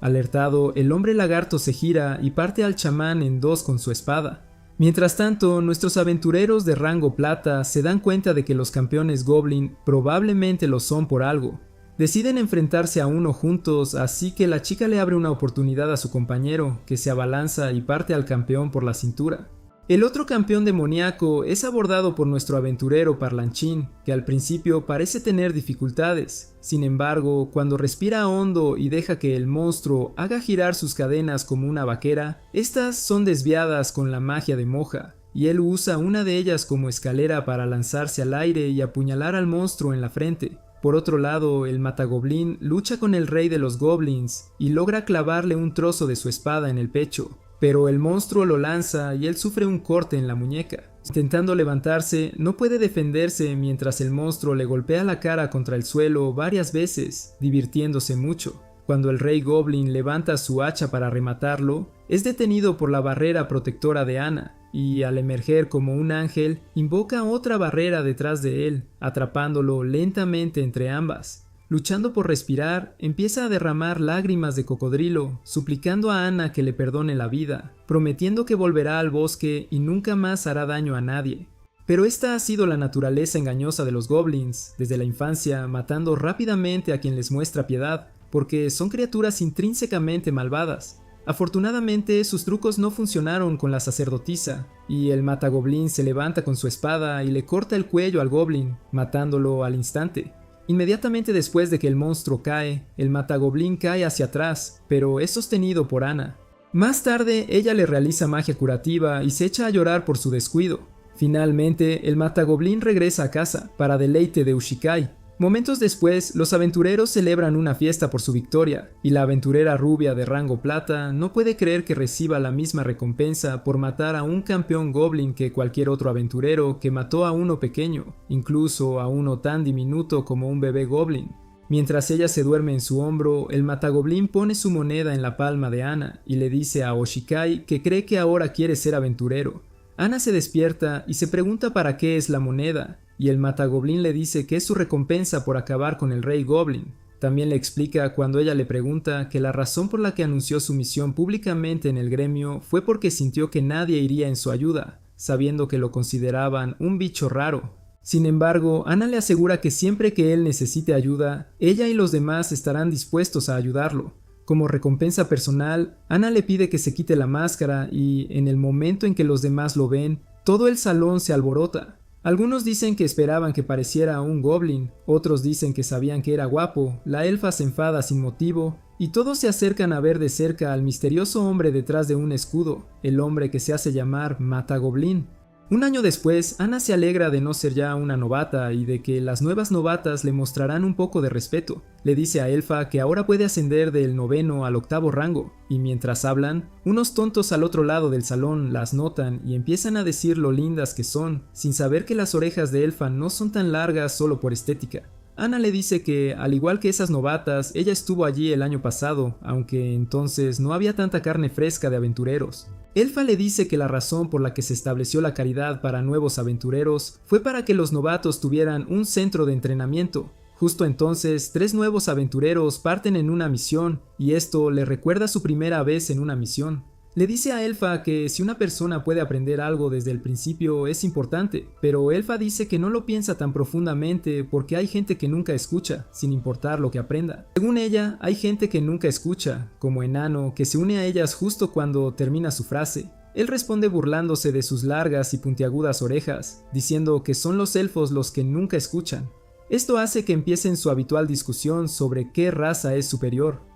Alertado, el hombre lagarto se gira y parte al chamán en 2 con su espada. Mientras tanto, nuestros aventureros de rango plata se dan cuenta de que los campeones Goblin probablemente lo son por algo. Deciden enfrentarse a uno juntos, así que la chica le abre una oportunidad a su compañero, que se abalanza y parte al campeón por la cintura. El otro campeón demoníaco es abordado por nuestro aventurero parlanchín, que al principio parece tener dificultades. Sin embargo, cuando respira hondo y deja que el monstruo haga girar sus cadenas como una vaquera, estas son desviadas con la magia de Moja, y él usa una de ellas como escalera para lanzarse al aire y apuñalar al monstruo en la frente. Por otro lado, el matagoblin lucha con el rey de los goblins y logra clavarle un trozo de su espada en el pecho. Pero el monstruo lo lanza y él sufre un corte en la muñeca. Intentando levantarse, no puede defenderse mientras el monstruo le golpea la cara contra el suelo varias veces, divirtiéndose mucho. Cuando el rey goblin levanta su hacha para rematarlo, es detenido por la barrera protectora de Ana, y al emerger como un ángel, invoca otra barrera detrás de él, atrapándolo lentamente entre ambas. Luchando por respirar, empieza a derramar lágrimas de cocodrilo, suplicando a Anna que le perdone la vida, prometiendo que volverá al bosque y nunca más hará daño a nadie. Pero esta ha sido la naturaleza engañosa de los goblins, desde la infancia, matando rápidamente a quien les muestra piedad, porque son criaturas intrínsecamente malvadas. Afortunadamente, sus trucos no funcionaron con la sacerdotisa, y el matagoblin se levanta con su espada y le corta el cuello al goblin, matándolo al instante. Inmediatamente después de que el monstruo cae, el matagoblin cae hacia atrás, pero es sostenido por Anna. Más tarde, ella le realiza magia curativa y se echa a llorar por su descuido. Finalmente, el matagoblin regresa a casa, para deleite de Ushikai. Momentos después, los aventureros celebran una fiesta por su victoria, y la aventurera rubia de rango plata no puede creer que reciba la misma recompensa por matar a un campeón goblin que cualquier otro aventurero que mató a uno pequeño, incluso a uno tan diminuto como un bebé goblin. Mientras ella se duerme en su hombro, el matagoblin pone su moneda en la palma de Anna y le dice a Ushikai que cree que ahora quiere ser aventurero. Anna se despierta y se pregunta para qué es la moneda, y el matagoblin le dice que es su recompensa por acabar con el rey goblin. También le explica cuando ella le pregunta que la razón por la que anunció su misión públicamente en el gremio fue porque sintió que nadie iría en su ayuda, sabiendo que lo consideraban un bicho raro. Sin embargo, Anna le asegura que siempre que él necesite ayuda, ella y los demás estarán dispuestos a ayudarlo. Como recompensa personal, Anna le pide que se quite la máscara y, en el momento en que los demás lo ven, todo el salón se alborota. Algunos dicen que esperaban que pareciera un goblin, otros dicen que sabían que era guapo, la elfa se enfada sin motivo, y todos se acercan a ver de cerca al misterioso hombre detrás de un escudo, el hombre que se hace llamar Matagoblin. Un año después, Anna se alegra de no ser ya una novata y de que las nuevas novatas le mostrarán un poco de respeto. Le dice a Elfa que ahora puede ascender del 9º al 8º rango, y mientras hablan, unos tontos al otro lado del salón las notan y empiezan a decir lo lindas que son, sin saber que las orejas de Elfa no son tan largas solo por estética. Anna le dice que, al igual que esas novatas, ella estuvo allí el año pasado, aunque entonces no había tanta carne fresca de aventureros. Elfa le dice que la razón por la que se estableció la caridad para nuevos aventureros fue para que los novatos tuvieran un centro de entrenamiento. Justo entonces, 3 nuevos aventureros parten en una misión, y esto le recuerda su primera vez en una misión. Le dice a Elfa que si una persona puede aprender algo desde el principio es importante, pero Elfa dice que no lo piensa tan profundamente porque hay gente que nunca escucha, sin importar lo que aprenda. Según ella, hay gente que nunca escucha, como Enano, que se une a ellas justo cuando termina su frase. Él responde burlándose de sus largas y puntiagudas orejas, diciendo que son los elfos los que nunca escuchan. Esto hace que empiecen su habitual discusión sobre qué raza es superior.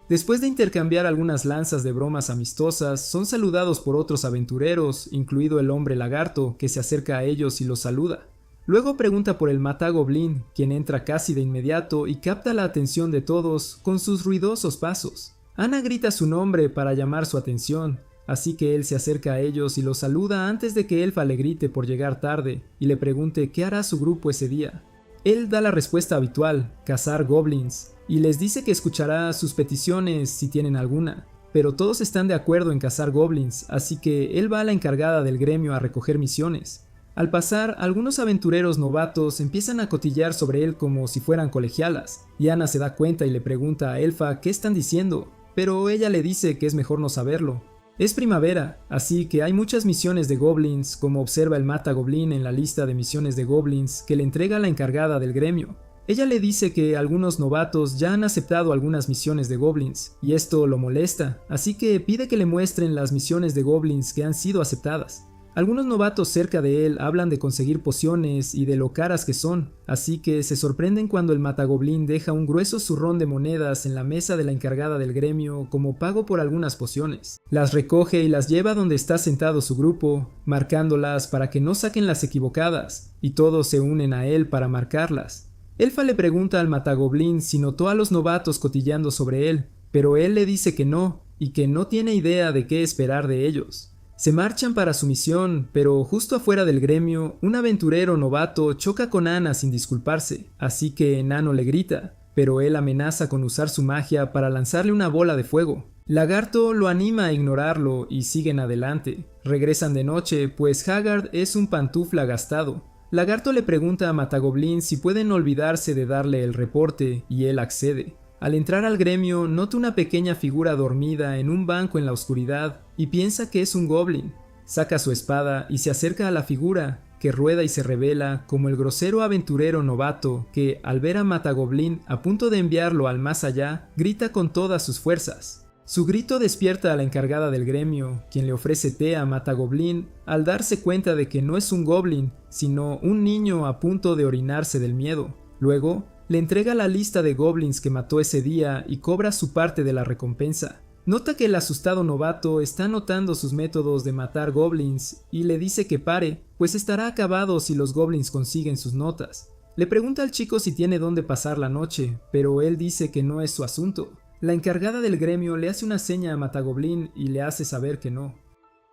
Después de intercambiar algunas lanzas de bromas amistosas, son saludados por otros aventureros, incluido el hombre lagarto, que se acerca a ellos y los saluda. Luego pregunta por el matagoblin, quien entra casi de inmediato y capta la atención de todos con sus ruidosos pasos. Anna grita su nombre para llamar su atención, así que él se acerca a ellos y los saluda antes de que Elfa le grite por llegar tarde y le pregunte qué hará su grupo ese día. Él da la respuesta habitual, cazar goblins, y les dice que escuchará sus peticiones si tienen alguna, pero todos están de acuerdo en cazar goblins, así que él va a la encargada del gremio a recoger misiones. Al pasar, algunos aventureros novatos empiezan a cotillar sobre él como si fueran colegialas, y Anna se da cuenta y le pregunta a Elfa qué están diciendo, pero ella le dice que es mejor no saberlo. Es primavera, así que hay muchas misiones de goblins, como observa el matagoblin en la lista de misiones de goblins que le entrega la encargada del gremio. Ella le dice que algunos novatos ya han aceptado algunas misiones de goblins, y esto lo molesta, así que pide que le muestren las misiones de goblins que han sido aceptadas. Algunos novatos cerca de él hablan de conseguir pociones y de lo caras que son, así que se sorprenden cuando el matagoblin deja un grueso zurrón de monedas en la mesa de la encargada del gremio como pago por algunas pociones. Las recoge y las lleva donde está sentado su grupo, marcándolas para que no saquen las equivocadas, y todos se unen a él para marcarlas. Elfa le pregunta al matagoblin si notó a los novatos cotilleando sobre él, pero él le dice que no, y que no tiene idea de qué esperar de ellos. Se marchan para su misión, pero justo afuera del gremio, un aventurero novato choca con Anna sin disculparse, así que Enano le grita, pero él amenaza con usar su magia para lanzarle una bola de fuego. Lagarto lo anima a ignorarlo y siguen adelante. Regresan de noche, pues Haggard es un pantufla gastado. Lagarto le pregunta a Matagoblin si pueden olvidarse de darle el reporte y él accede. Al entrar al gremio, nota una pequeña figura dormida en un banco en la oscuridad y piensa que es un goblin. Saca su espada y se acerca a la figura, que rueda y se revela como el grosero aventurero novato que, al ver a Matagoblin a punto de enviarlo al más allá, grita con todas sus fuerzas. Su grito despierta a la encargada del gremio, quien le ofrece té a Matagoblin al darse cuenta de que no es un goblin, sino un niño a punto de orinarse del miedo. Luego, le entrega la lista de goblins que mató ese día y cobra su parte de la recompensa. Nota que el asustado novato está notando sus métodos de matar goblins y le dice que pare, pues estará acabado si los goblins consiguen sus notas. Le pregunta al chico si tiene dónde pasar la noche, pero él dice que no es su asunto. La encargada del gremio le hace una seña a Matagoblin y le hace saber que no.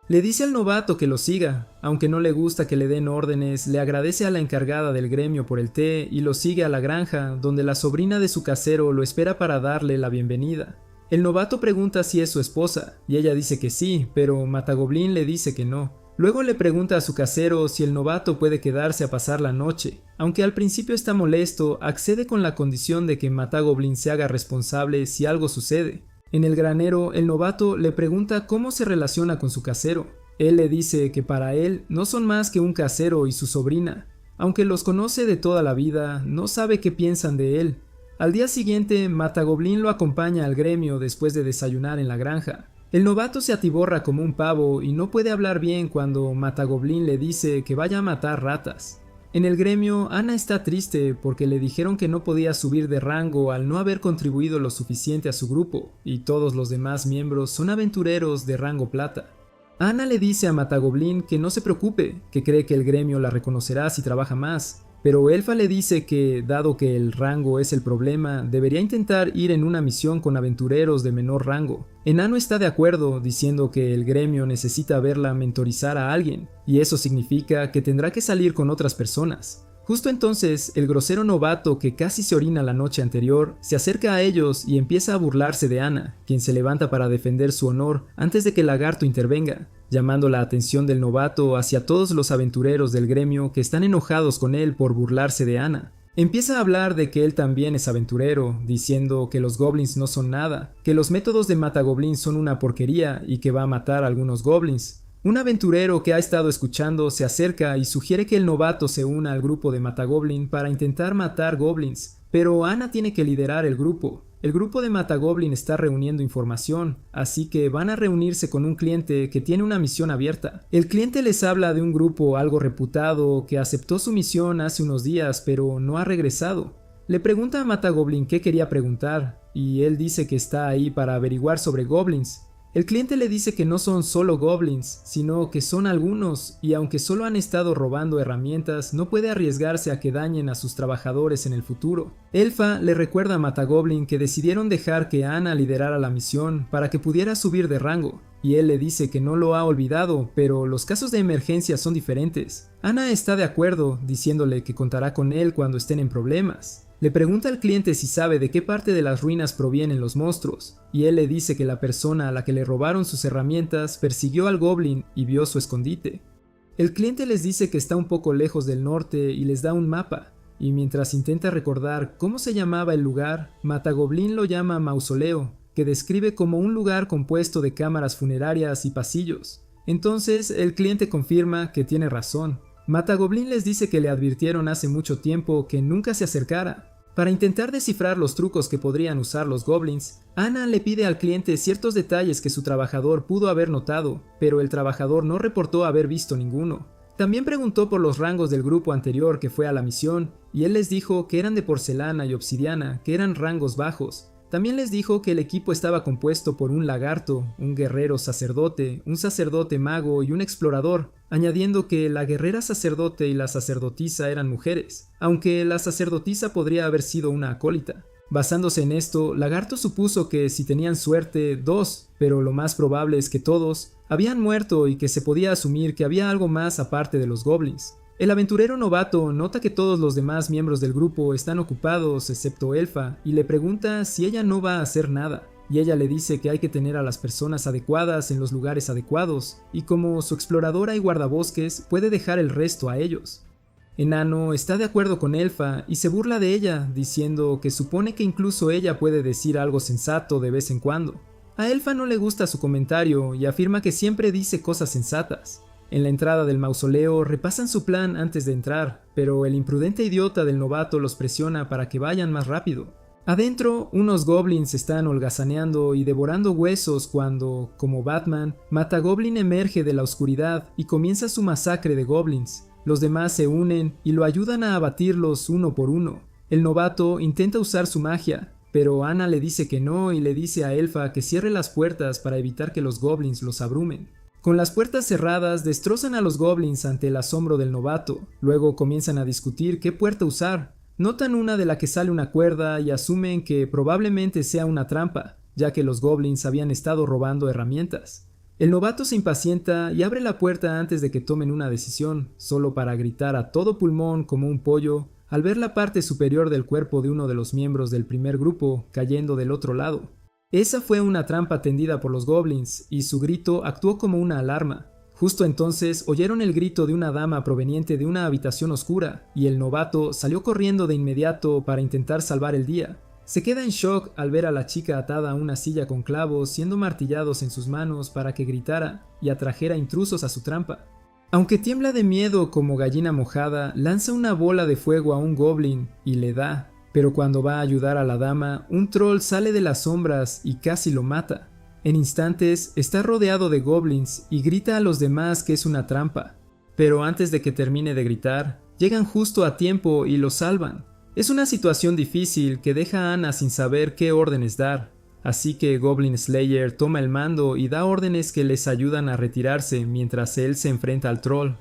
Le dice al novato que lo siga, aunque no le gusta que le den órdenes, le agradece a la encargada del gremio por el té y lo sigue a la granja, donde la sobrina de su casero lo espera para darle la bienvenida. El novato pregunta si es su esposa, y ella dice que sí, pero Matagoblin le dice que no. Luego le pregunta a su casero si el novato puede quedarse a pasar la noche. Aunque al principio está molesto, accede con la condición de que Matagoblin se haga responsable si algo sucede. En el granero, el novato le pregunta cómo se relaciona con su casero. Él le dice que para él no son más que un casero y su sobrina. Aunque los conoce de toda la vida, no sabe qué piensan de él. Al día siguiente, Matagoblin lo acompaña al gremio después de desayunar en la granja. El novato se atiborra como un pavo y no puede hablar bien cuando Matagoblin le dice que vaya a matar ratas. En el gremio, Ana está triste porque le dijeron que no podía subir de rango al no haber contribuido lo suficiente a su grupo, y todos los demás miembros son aventureros de rango plata. Ana le dice a Matagoblin que no se preocupe, que cree que el gremio la reconocerá si trabaja más. Pero Elfa le dice que, dado que el rango es el problema, debería intentar ir en una misión con aventureros de menor rango. Enano está de acuerdo, diciendo que el gremio necesita verla mentorizar a alguien, y eso significa que tendrá que salir con otras personas. Justo entonces, el grosero novato que casi se orina la noche anterior, se acerca a ellos y empieza a burlarse de Ana, quien se levanta para defender su honor antes de que Lagarto intervenga, llamando la atención del novato hacia todos los aventureros del gremio que están enojados con él por burlarse de Ana. Empieza a hablar de que él también es aventurero, diciendo que los goblins no son nada, que los métodos de Matagoblin son una porquería y que va a matar a algunos goblins. Un aventurero que ha estado escuchando se acerca y sugiere que el novato se una al grupo de Matagoblin para intentar matar goblins, pero Ana tiene que liderar el grupo. El grupo de Matagoblin está reuniendo información, así que van a reunirse con un cliente que tiene una misión abierta. El cliente les habla de un grupo algo reputado que aceptó su misión hace unos días pero no ha regresado. Le pregunta a Matagoblin qué quería preguntar, y él dice que está ahí para averiguar sobre goblins. El cliente le dice que no son solo goblins, sino que son algunos, y aunque solo han estado robando herramientas, no puede arriesgarse a que dañen a sus trabajadores en el futuro. Elfa le recuerda a Matagoblin que decidieron dejar que Ana liderara la misión para que pudiera subir de rango, y él le dice que no lo ha olvidado, pero los casos de emergencia son diferentes. Ana está de acuerdo, diciéndole que contará con él cuando estén en problemas. Le pregunta al cliente si sabe de qué parte de las ruinas provienen los monstruos, y él le dice que la persona a la que le robaron sus herramientas persiguió al goblin y vio su escondite. El cliente les dice que está un poco lejos del norte y les da un mapa, y mientras intenta recordar cómo se llamaba el lugar, Matagoblin lo llama mausoleo, que describe como un lugar compuesto de cámaras funerarias y pasillos. Entonces el cliente confirma que tiene razón. Matagoblin les dice que le advirtieron hace mucho tiempo que nunca se acercara. Para intentar descifrar los trucos que podrían usar los goblins, Ana le pide al cliente ciertos detalles que su trabajador pudo haber notado, pero el trabajador no reportó haber visto ninguno. También preguntó por los rangos del grupo anterior que fue a la misión, y él les dijo que eran de porcelana y obsidiana, que eran rangos bajos. También les dijo que el equipo estaba compuesto por un lagarto, un guerrero sacerdote, un sacerdote mago y un explorador, añadiendo que la guerrera sacerdote y la sacerdotisa eran mujeres, aunque la sacerdotisa podría haber sido una acólita. Basándose en esto, Lagarto supuso que si tenían suerte, 2, pero lo más probable es que todos habían muerto y que se podía asumir que había algo más aparte de los goblins. El aventurero novato nota que todos los demás miembros del grupo están ocupados excepto Elfa y le pregunta si ella no va a hacer nada, y ella le dice que hay que tener a las personas adecuadas en los lugares adecuados, y como su exploradora y guardabosques puede dejar el resto a ellos. Enano está de acuerdo con Elfa y se burla de ella, diciendo que supone que incluso ella puede decir algo sensato de vez en cuando. A Elfa no le gusta su comentario y afirma que siempre dice cosas sensatas. En la entrada del mausoleo repasan su plan antes de entrar, pero el imprudente idiota del novato los presiona para que vayan más rápido. Adentro, unos goblins están holgazaneando y devorando huesos cuando, como Batman, Matagoblin emerge de la oscuridad y comienza su masacre de goblins. Los demás se unen y lo ayudan a abatirlos uno por uno. El novato intenta usar su magia, pero Ana le dice que no y le dice a Elfa que cierre las puertas para evitar que los goblins los abrumen. Con las puertas cerradas destrozan a los goblins ante el asombro del novato, luego comienzan a discutir qué puerta usar. Notan una de la que sale una cuerda y asumen que probablemente sea una trampa, ya que los goblins habían estado robando herramientas. El novato se impacienta y abre la puerta antes de que tomen una decisión, solo para gritar a todo pulmón como un pollo al ver la parte superior del cuerpo de uno de los miembros del primer grupo cayendo del otro lado. Esa fue una trampa tendida por los goblins, y su grito actuó como una alarma. Justo entonces oyeron el grito de una dama proveniente de una habitación oscura, y el novato salió corriendo de inmediato para intentar salvar el día. Se queda en shock al ver a la chica atada a una silla con clavos siendo martillados en sus manos para que gritara y atrajera intrusos a su trampa. Aunque tiembla de miedo como gallina mojada, lanza una bola de fuego a un goblin y le da, pero cuando va a ayudar a la dama, un troll sale de las sombras y casi lo mata. En instantes está rodeado de goblins y grita a los demás que es una trampa, pero antes de que termine de gritar, llegan justo a tiempo y lo salvan. Es una situación difícil que deja a Ana sin saber qué órdenes dar, así que Goblin Slayer toma el mando y da órdenes que les ayudan a retirarse mientras él se enfrenta al troll.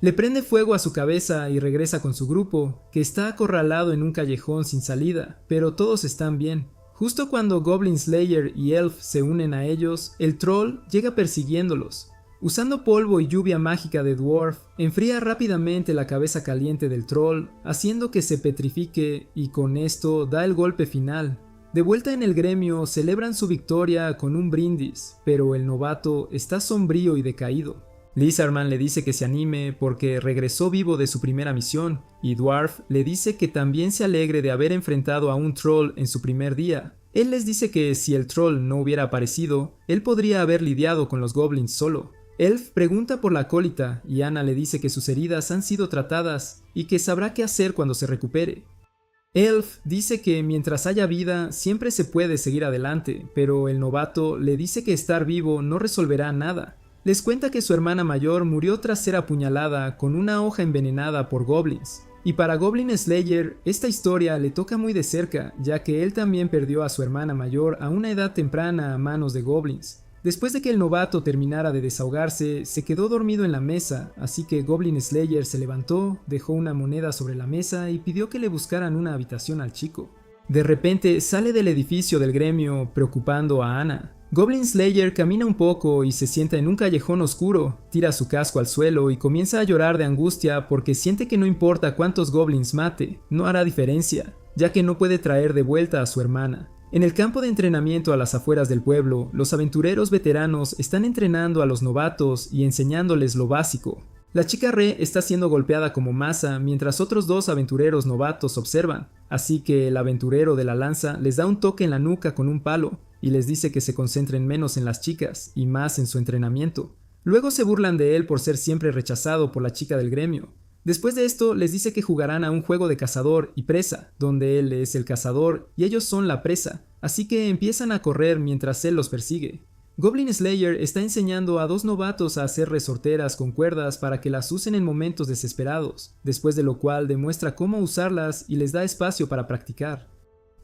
Le prende fuego a su cabeza y regresa con su grupo, que está acorralado en un callejón sin salida, pero todos están bien. Justo cuando Goblin Slayer y Elf se unen a ellos, el troll llega persiguiéndolos. Usando polvo y lluvia mágica de Dwarf, enfría rápidamente la cabeza caliente del troll, haciendo que se petrifique y con esto da el golpe final. De vuelta en el gremio, celebran su victoria con un brindis, pero el novato está sombrío y decaído. Lizardman le dice que se anime porque regresó vivo de su primera misión, y Dwarf le dice que también se alegre de haber enfrentado a un troll en su primer día. Él les dice que si el troll no hubiera aparecido, él podría haber lidiado con los goblins solo. Elf pregunta por la acólita y Ana le dice que sus heridas han sido tratadas y que sabrá qué hacer cuando se recupere. Elf dice que mientras haya vida siempre se puede seguir adelante, pero el novato le dice que estar vivo no resolverá nada. Les cuenta que su hermana mayor murió tras ser apuñalada con una hoja envenenada por goblins. Y para Goblin Slayer, esta historia le toca muy de cerca, ya que él también perdió a su hermana mayor a una edad temprana a manos de goblins. Después de que el novato terminara de desahogarse, se quedó dormido en la mesa, así que Goblin Slayer se levantó, dejó una moneda sobre la mesa y pidió que le buscaran una habitación al chico. De repente sale del edificio del gremio preocupando a Ana. Goblin Slayer camina un poco y se sienta en un callejón oscuro, tira su casco al suelo y comienza a llorar de angustia porque siente que no importa cuántos goblins mate, no hará diferencia, ya que no puede traer de vuelta a su hermana. En el campo de entrenamiento a las afueras del pueblo, los aventureros veteranos están entrenando a los novatos y enseñándoles lo básico. La chica Re está siendo golpeada como masa mientras otros dos aventureros novatos observan, así que el aventurero de la lanza les da un toque en la nuca con un palo y les dice que se concentren menos en las chicas y más en su entrenamiento. Luego se burlan de él por ser siempre rechazado por la chica del gremio. Después de esto les dice que jugarán a un juego de cazador y presa, donde él es el cazador y ellos son la presa, así que empiezan a correr mientras él los persigue. Goblin Slayer está enseñando a dos novatos a hacer resorteras con cuerdas para que las usen en momentos desesperados, después de lo cual demuestra cómo usarlas y les da espacio para practicar.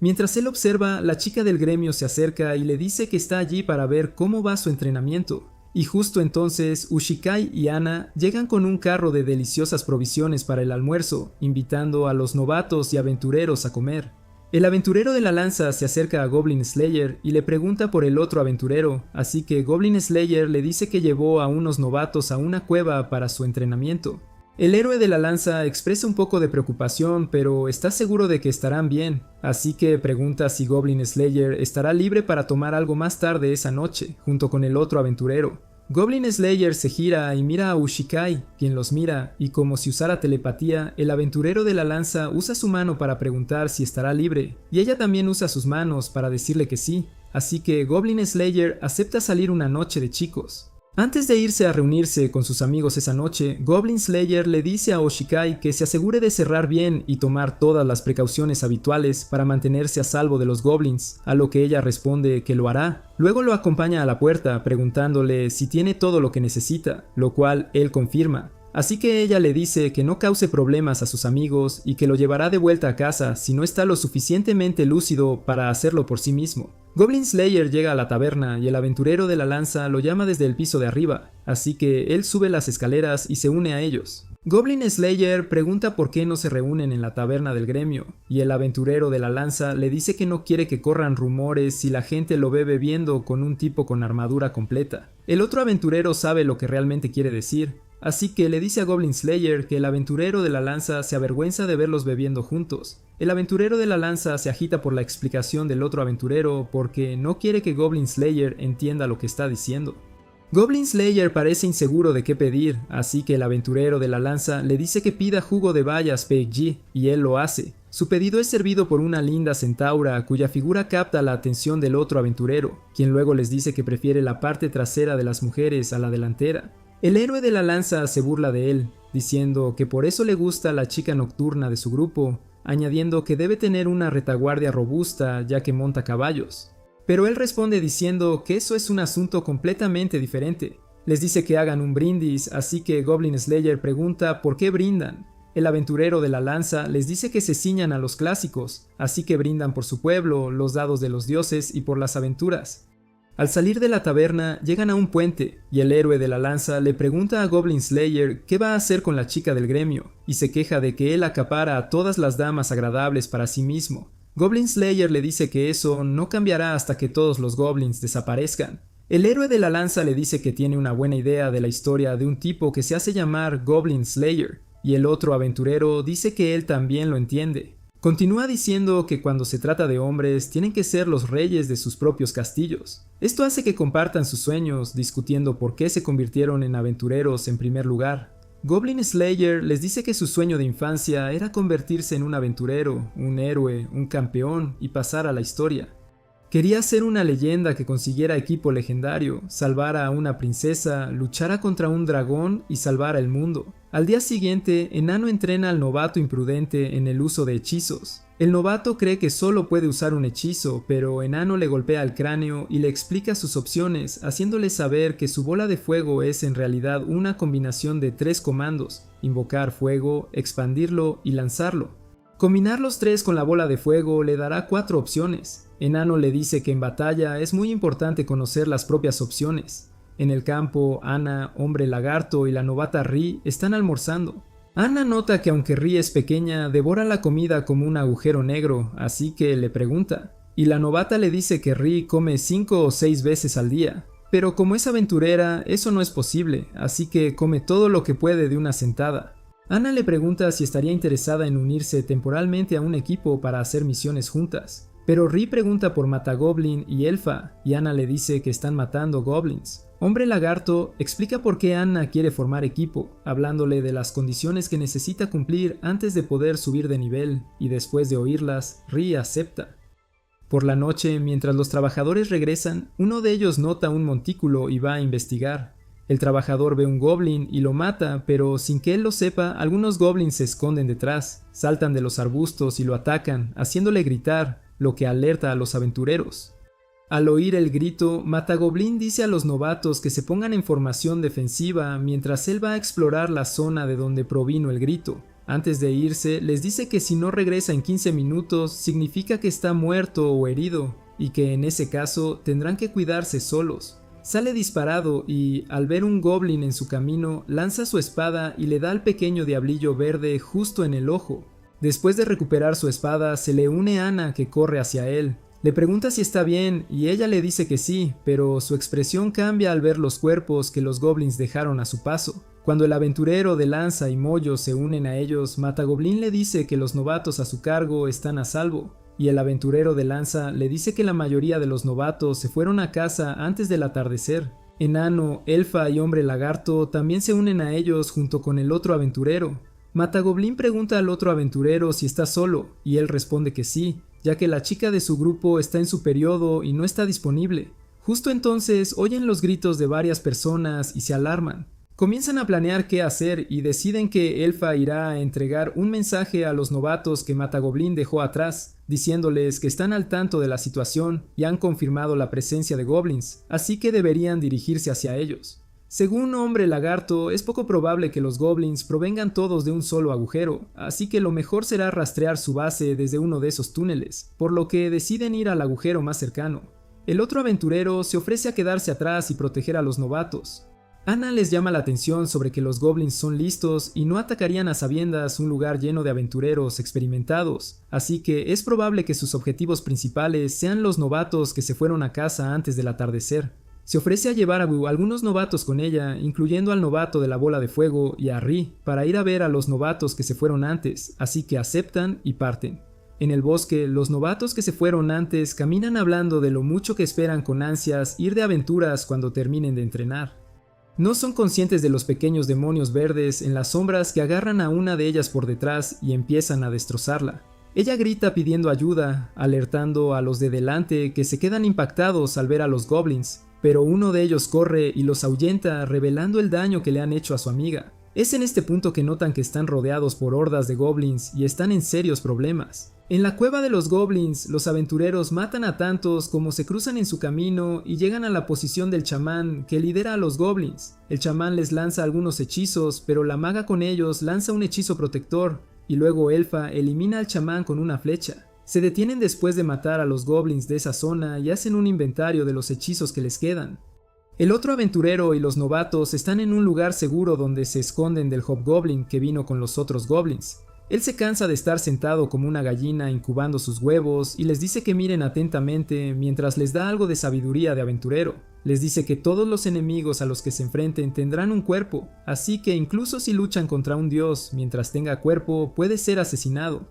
Mientras él observa, la chica del gremio se acerca y le dice que está allí para ver cómo va su entrenamiento. Y justo entonces, Ushikai y Ana llegan con un carro de deliciosas provisiones para el almuerzo, invitando a los novatos y aventureros a comer. El aventurero de la lanza se acerca a Goblin Slayer y le pregunta por el otro aventurero, así que Goblin Slayer le dice que llevó a unos novatos a una cueva para su entrenamiento. El héroe de la lanza expresa un poco de preocupación, pero está seguro de que estarán bien, así que pregunta si Goblin Slayer estará libre para tomar algo más tarde esa noche, junto con el otro aventurero. Goblin Slayer se gira y mira a Ushikai, quien los mira, y como si usara telepatía, el aventurero de la lanza usa su mano para preguntar si estará libre, y ella también usa sus manos para decirle que sí, así que Goblin Slayer acepta salir una noche de chicos. Antes de irse a reunirse con sus amigos esa noche, Goblin Slayer le dice a Ushikai que se asegure de cerrar bien y tomar todas las precauciones habituales para mantenerse a salvo de los goblins, a lo que ella responde que lo hará. Luego lo acompaña a la puerta preguntándole si tiene todo lo que necesita, lo cual él confirma. Así que ella le dice que no cause problemas a sus amigos y que lo llevará de vuelta a casa si no está lo suficientemente lúcido para hacerlo por sí mismo. Goblin Slayer llega a la taberna y el aventurero de la lanza lo llama desde el piso de arriba, así que él sube las escaleras y se une a ellos. Goblin Slayer pregunta por qué no se reúnen en la taberna del gremio, y el aventurero de la lanza le dice que no quiere que corran rumores si la gente lo ve bebiendo con un tipo con armadura completa. El otro aventurero sabe lo que realmente quiere decir, así que le dice a Goblin Slayer que el aventurero de la lanza se avergüenza de verlos bebiendo juntos. El aventurero de la lanza se agita por la explicación del otro aventurero porque no quiere que Goblin Slayer entienda lo que está diciendo. Goblin Slayer parece inseguro de qué pedir, así que el aventurero de la lanza le dice que pida jugo de bayas PG, y él lo hace. Su pedido es servido por una linda centaura cuya figura capta la atención del otro aventurero, quien luego les dice que prefiere la parte trasera de las mujeres a la delantera. El héroe de la lanza se burla de él, diciendo que por eso le gusta la chica nocturna de su grupo, añadiendo que debe tener una retaguardia robusta ya que monta caballos. Pero él responde diciendo que eso es un asunto completamente diferente. Les dice que hagan un brindis, así que Goblin Slayer pregunta por qué brindan. El aventurero de la lanza les dice que se ciñan a los clásicos, así que brindan por su pueblo, los dados de los dioses y por las aventuras. Al salir de la taberna, llegan a un puente, y el héroe de la lanza le pregunta a Goblin Slayer qué va a hacer con la chica del gremio, y se queja de que él acapara a todas las damas agradables para sí mismo. Goblin Slayer le dice que eso no cambiará hasta que todos los goblins desaparezcan. El héroe de la lanza le dice que tiene una buena idea de la historia de un tipo que se hace llamar Goblin Slayer, y el otro aventurero dice que él también lo entiende. Continúa diciendo que cuando se trata de hombres tienen que ser los reyes de sus propios castillos. Esto hace que compartan sus sueños, discutiendo por qué se convirtieron en aventureros en primer lugar. Goblin Slayer les dice que su sueño de infancia era convertirse en un aventurero, un héroe, un campeón y pasar a la historia. Quería ser una leyenda que consiguiera equipo legendario, salvara a una princesa, luchara contra un dragón y salvara el mundo. Al día siguiente, Enano entrena al novato imprudente en el uso de hechizos. El novato cree que solo puede usar un hechizo, pero Enano le golpea el cráneo y le explica sus opciones, haciéndole saber que su bola de fuego es en realidad una combinación de 3 comandos: invocar fuego, expandirlo y lanzarlo. Combinar los 3 con la bola de fuego le dará 4 opciones. Enano le dice que en batalla es muy importante conocer las propias opciones. En el campo, Ana, Hombre Lagarto y la novata Ri están almorzando. Ana nota que aunque Ri es pequeña, devora la comida como un agujero negro, así que le pregunta. Y la novata le dice que Ri come 5 o 6 veces al día. Pero como es aventurera, eso no es posible, así que come todo lo que puede de una sentada. Ana le pregunta si estaría interesada en unirse temporalmente a un equipo para hacer misiones juntas. Pero Ri pregunta por Matagoblin y Elfa, y Ana le dice que están matando goblins. Hombre Lagarto explica por qué Ana quiere formar equipo, hablándole de las condiciones que necesita cumplir antes de poder subir de nivel, y después de oírlas, Ri acepta. Por la noche, mientras los trabajadores regresan, uno de ellos nota un montículo y va a investigar. El trabajador ve un goblin y lo mata, pero sin que él lo sepa, algunos goblins se esconden detrás, saltan de los arbustos y lo atacan, haciéndole gritar, lo que alerta a los aventureros. Al oír el grito, Matagoblin dice a los novatos que se pongan en formación defensiva mientras él va a explorar la zona de donde provino el grito. Antes de irse, les dice que si no regresa en 15 minutos significa que está muerto o herido, y que en ese caso tendrán que cuidarse solos. Sale disparado y, al ver un goblin en su camino, lanza su espada y le da al pequeño diablillo verde justo en el ojo. Después de recuperar su espada, se le une Ana, que corre hacia él. Le pregunta si está bien y ella le dice que sí, pero su expresión cambia al ver los cuerpos que los goblins dejaron a su paso. Cuando el aventurero de lanza y Moyo se unen a ellos, Matagoblin le dice que los novatos a su cargo están a salvo. Y el aventurero de lanza le dice que la mayoría de los novatos se fueron a casa antes del atardecer. Enano, elfa y hombre lagarto también se unen a ellos junto con el otro aventurero. Matagoblin pregunta al otro aventurero si está solo, y él responde que sí, ya que la chica de su grupo está en su periodo y no está disponible. Justo entonces oyen los gritos de varias personas y se alarman. Comienzan a planear qué hacer y deciden que Elfa irá a entregar un mensaje a los novatos que Matagoblin dejó atrás, diciéndoles que están al tanto de la situación y han confirmado la presencia de goblins, así que deberían dirigirse hacia ellos. Según Hombre Lagarto, es poco probable que los goblins provengan todos de un solo agujero, así que lo mejor será rastrear su base desde uno de esos túneles, por lo que deciden ir al agujero más cercano. El otro aventurero se ofrece a quedarse atrás y proteger a los novatos. Ana les llama la atención sobre que los goblins son listos y no atacarían a sabiendas un lugar lleno de aventureros experimentados, así que es probable que sus objetivos principales sean los novatos que se fueron a casa antes del atardecer. Se ofrece a llevar a algunos novatos con ella, incluyendo al novato de la bola de fuego y a Ri, para ir a ver a los novatos que se fueron antes, así que aceptan y parten. En el bosque, los novatos que se fueron antes caminan hablando de lo mucho que esperan con ansias ir de aventuras cuando terminen de entrenar. No son conscientes de los pequeños demonios verdes en las sombras que agarran a una de ellas por detrás y empiezan a destrozarla. Ella grita pidiendo ayuda, alertando a los de delante que se quedan impactados al ver a los goblins, pero uno de ellos corre y los ahuyenta revelando el daño que le han hecho a su amiga. Es en este punto que notan que están rodeados por hordas de goblins y están en serios problemas. En la cueva de los goblins, los aventureros matan a tantos como se cruzan en su camino y llegan a la posición del chamán que lidera a los goblins. El chamán les lanza algunos hechizos, pero la maga con ellos lanza un hechizo protector, y luego Elfa elimina al chamán con una flecha. Se detienen después de matar a los goblins de esa zona y hacen un inventario de los hechizos que les quedan. El otro aventurero y los novatos están en un lugar seguro donde se esconden del hobgoblin que vino con los otros goblins. Él se cansa de estar sentado como una gallina incubando sus huevos y les dice que miren atentamente mientras les da algo de sabiduría de aventurero. Les dice que todos los enemigos a los que se enfrenten tendrán un cuerpo, así que incluso si luchan contra un dios mientras tenga cuerpo puede ser asesinado.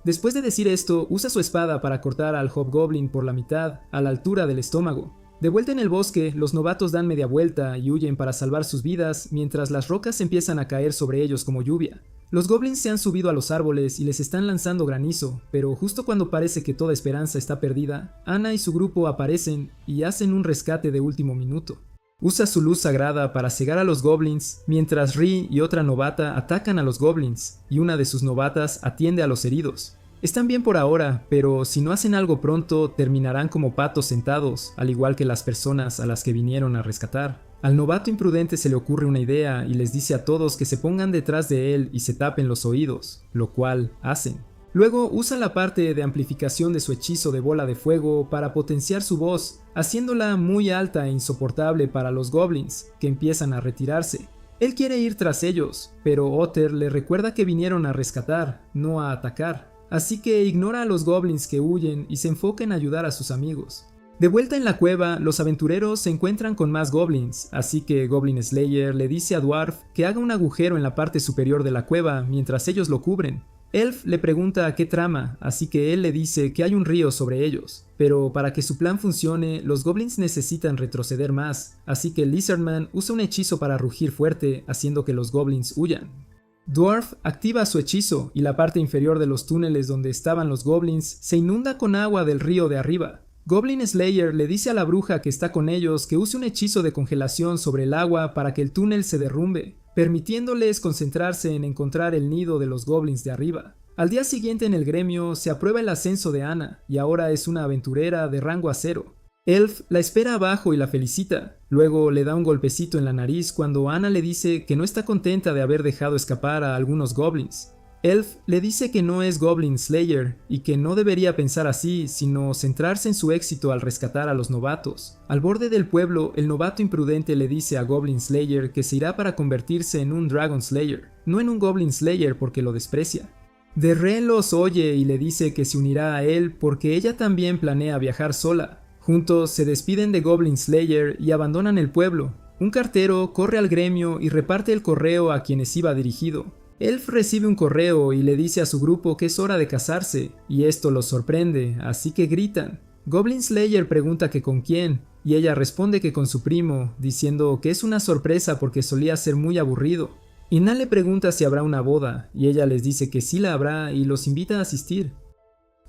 Después de decir esto, usa su espada para cortar al hobgoblin por la mitad, a la altura del estómago. De vuelta en el bosque, los novatos dan media vuelta y huyen para salvar sus vidas mientras las rocas empiezan a caer sobre ellos como lluvia. Los goblins se han subido a los árboles y les están lanzando granizo, pero justo cuando parece que toda esperanza está perdida, Ana y su grupo aparecen y hacen un rescate de último minuto. Usa su luz sagrada para cegar a los goblins, mientras Ri y otra novata atacan a los goblins, y una de sus novatas atiende a los heridos. Están bien por ahora, pero si no hacen algo pronto, terminarán como patos sentados, al igual que las personas a las que vinieron a rescatar. Al novato imprudente se le ocurre una idea y les dice a todos que se pongan detrás de él y se tapen los oídos, lo cual hacen. Luego usa la parte de amplificación de su hechizo de bola de fuego para potenciar su voz, haciéndola muy alta e insoportable para los goblins, que empiezan a retirarse. Él quiere ir tras ellos, pero Otter le recuerda que vinieron a rescatar, no a atacar. Así que ignora a los goblins que huyen y se enfoca en ayudar a sus amigos. De vuelta en la cueva, los aventureros se encuentran con más goblins, así que Goblin Slayer le dice a Dwarf que haga un agujero en la parte superior de la cueva mientras ellos lo cubren. Elf le pregunta a qué trama, así que él le dice que hay un río sobre ellos, pero para que su plan funcione, los goblins necesitan retroceder más, así que Lizardman usa un hechizo para rugir fuerte, haciendo que los goblins huyan. Dwarf activa su hechizo y la parte inferior de los túneles donde estaban los goblins se inunda con agua del río de arriba. Goblin Slayer le dice a la bruja que está con ellos que use un hechizo de congelación sobre el agua para que el túnel se derrumbe, permitiéndoles concentrarse en encontrar el nido de los goblins de arriba. Al día siguiente en el gremio se aprueba el ascenso de Ana y ahora es una aventurera de rango acero. Elf la espera abajo y la felicita, luego le da un golpecito en la nariz cuando Ana le dice que no está contenta de haber dejado escapar a algunos goblins. Elf le dice que no es Goblin Slayer y que no debería pensar así, sino centrarse en su éxito al rescatar a los novatos. Al borde del pueblo, el novato imprudente le dice a Goblin Slayer que se irá para convertirse en un Dragon Slayer, no en un Goblin Slayer porque lo desprecia. Derre los oye y le dice que se unirá a él porque ella también planea viajar sola. Juntos se despiden de Goblin Slayer y abandonan el pueblo. Un cartero corre al gremio y reparte el correo a quienes iba dirigido. Elf recibe un correo y le dice a su grupo que es hora de casarse, y esto los sorprende, así que gritan. Goblin Slayer pregunta que con quién, y ella responde que con su primo, diciendo que es una sorpresa porque solía ser muy aburrido. Ina le pregunta si habrá una boda, y ella les dice que sí la habrá y los invita a asistir.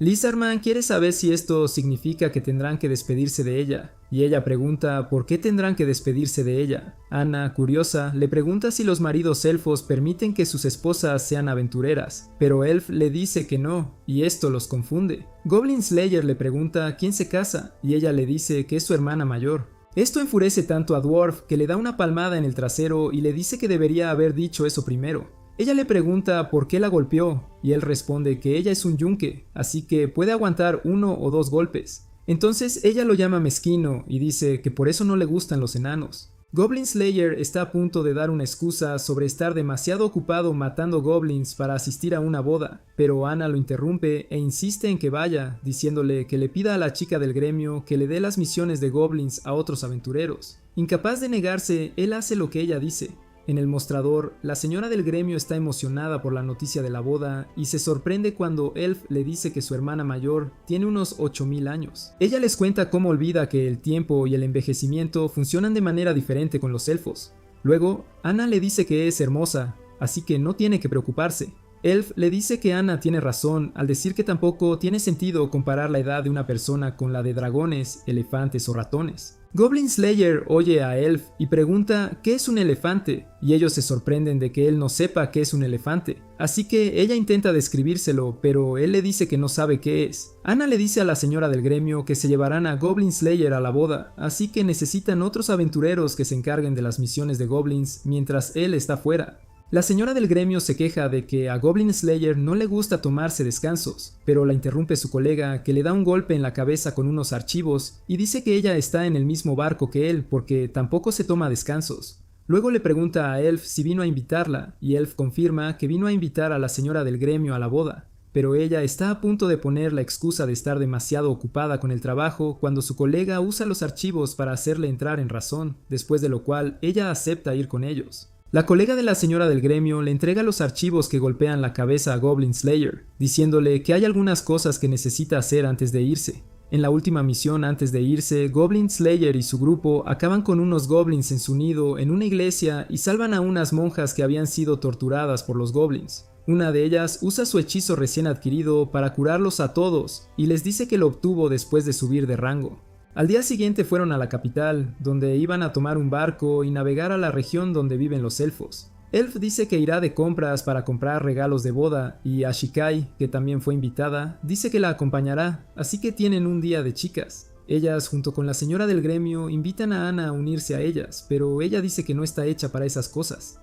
Lizardman quiere saber si esto significa que tendrán que despedirse de ella, y ella pregunta por qué tendrán que despedirse de ella. Anna, curiosa, le pregunta si los maridos elfos permiten que sus esposas sean aventureras, pero Elf le dice que no, y esto los confunde. Goblin Slayer le pregunta quién se casa, y ella le dice que es su hermana mayor. Esto enfurece tanto a Dwarf que le da una palmada en el trasero y le dice que debería haber dicho eso primero. Ella le pregunta por qué la golpeó, y él responde que ella es un yunque, así que puede aguantar 1 o 2 golpes. Entonces ella lo llama mezquino y dice que por eso no le gustan los enanos. Goblin Slayer está a punto de dar una excusa sobre estar demasiado ocupado matando goblins para asistir a una boda, pero Anna lo interrumpe e insiste en que vaya, diciéndole que le pida a la chica del gremio que le dé las misiones de goblins a otros aventureros. Incapaz de negarse, él hace lo que ella dice. En el mostrador, la señora del gremio está emocionada por la noticia de la boda y se sorprende cuando Elf le dice que su hermana mayor tiene unos 8000 años. Ella les cuenta cómo olvida que el tiempo y el envejecimiento funcionan de manera diferente con los elfos. Luego, Anna le dice que es hermosa, así que no tiene que preocuparse. Elf le dice que Anna tiene razón al decir que tampoco tiene sentido comparar la edad de una persona con la de dragones, elefantes o ratones. Goblin Slayer oye a Elf y pregunta qué es un elefante, y ellos se sorprenden de que él no sepa qué es un elefante, así que ella intenta describírselo, pero él le dice que no sabe qué es. Anna le dice a la señora del gremio que se llevarán a Goblin Slayer a la boda, así que necesitan otros aventureros que se encarguen de las misiones de goblins mientras él está fuera. La señora del gremio se queja de que a Goblin Slayer no le gusta tomarse descansos, pero la interrumpe su colega, que le da un golpe en la cabeza con unos archivos y dice que ella está en el mismo barco que él porque tampoco se toma descansos. Luego le pregunta a Elf si vino a invitarla, y Elf confirma que vino a invitar a la señora del gremio a la boda, pero ella está a punto de poner la excusa de estar demasiado ocupada con el trabajo cuando su colega usa los archivos para hacerle entrar en razón, después de lo cual ella acepta ir con ellos. La colega de la señora del gremio le entrega los archivos que golpean la cabeza a Goblin Slayer, diciéndole que hay algunas cosas que necesita hacer antes de irse. En la última misión antes de irse, Goblin Slayer y su grupo acaban con unos goblins en su nido en una iglesia y salvan a unas monjas que habían sido torturadas por los goblins. Una de ellas usa su hechizo recién adquirido para curarlos a todos y les dice que lo obtuvo después de subir de rango. Al día siguiente fueron a la capital, donde iban a tomar un barco y navegar a la región donde viven los elfos. Elf dice que irá de compras para comprar regalos de boda, y Ashikai, que también fue invitada, dice que la acompañará, así que tienen un día de chicas. Ellas, junto con la señora del gremio, invitan a Anna a unirse a ellas, pero ella dice que no está hecha para esas cosas.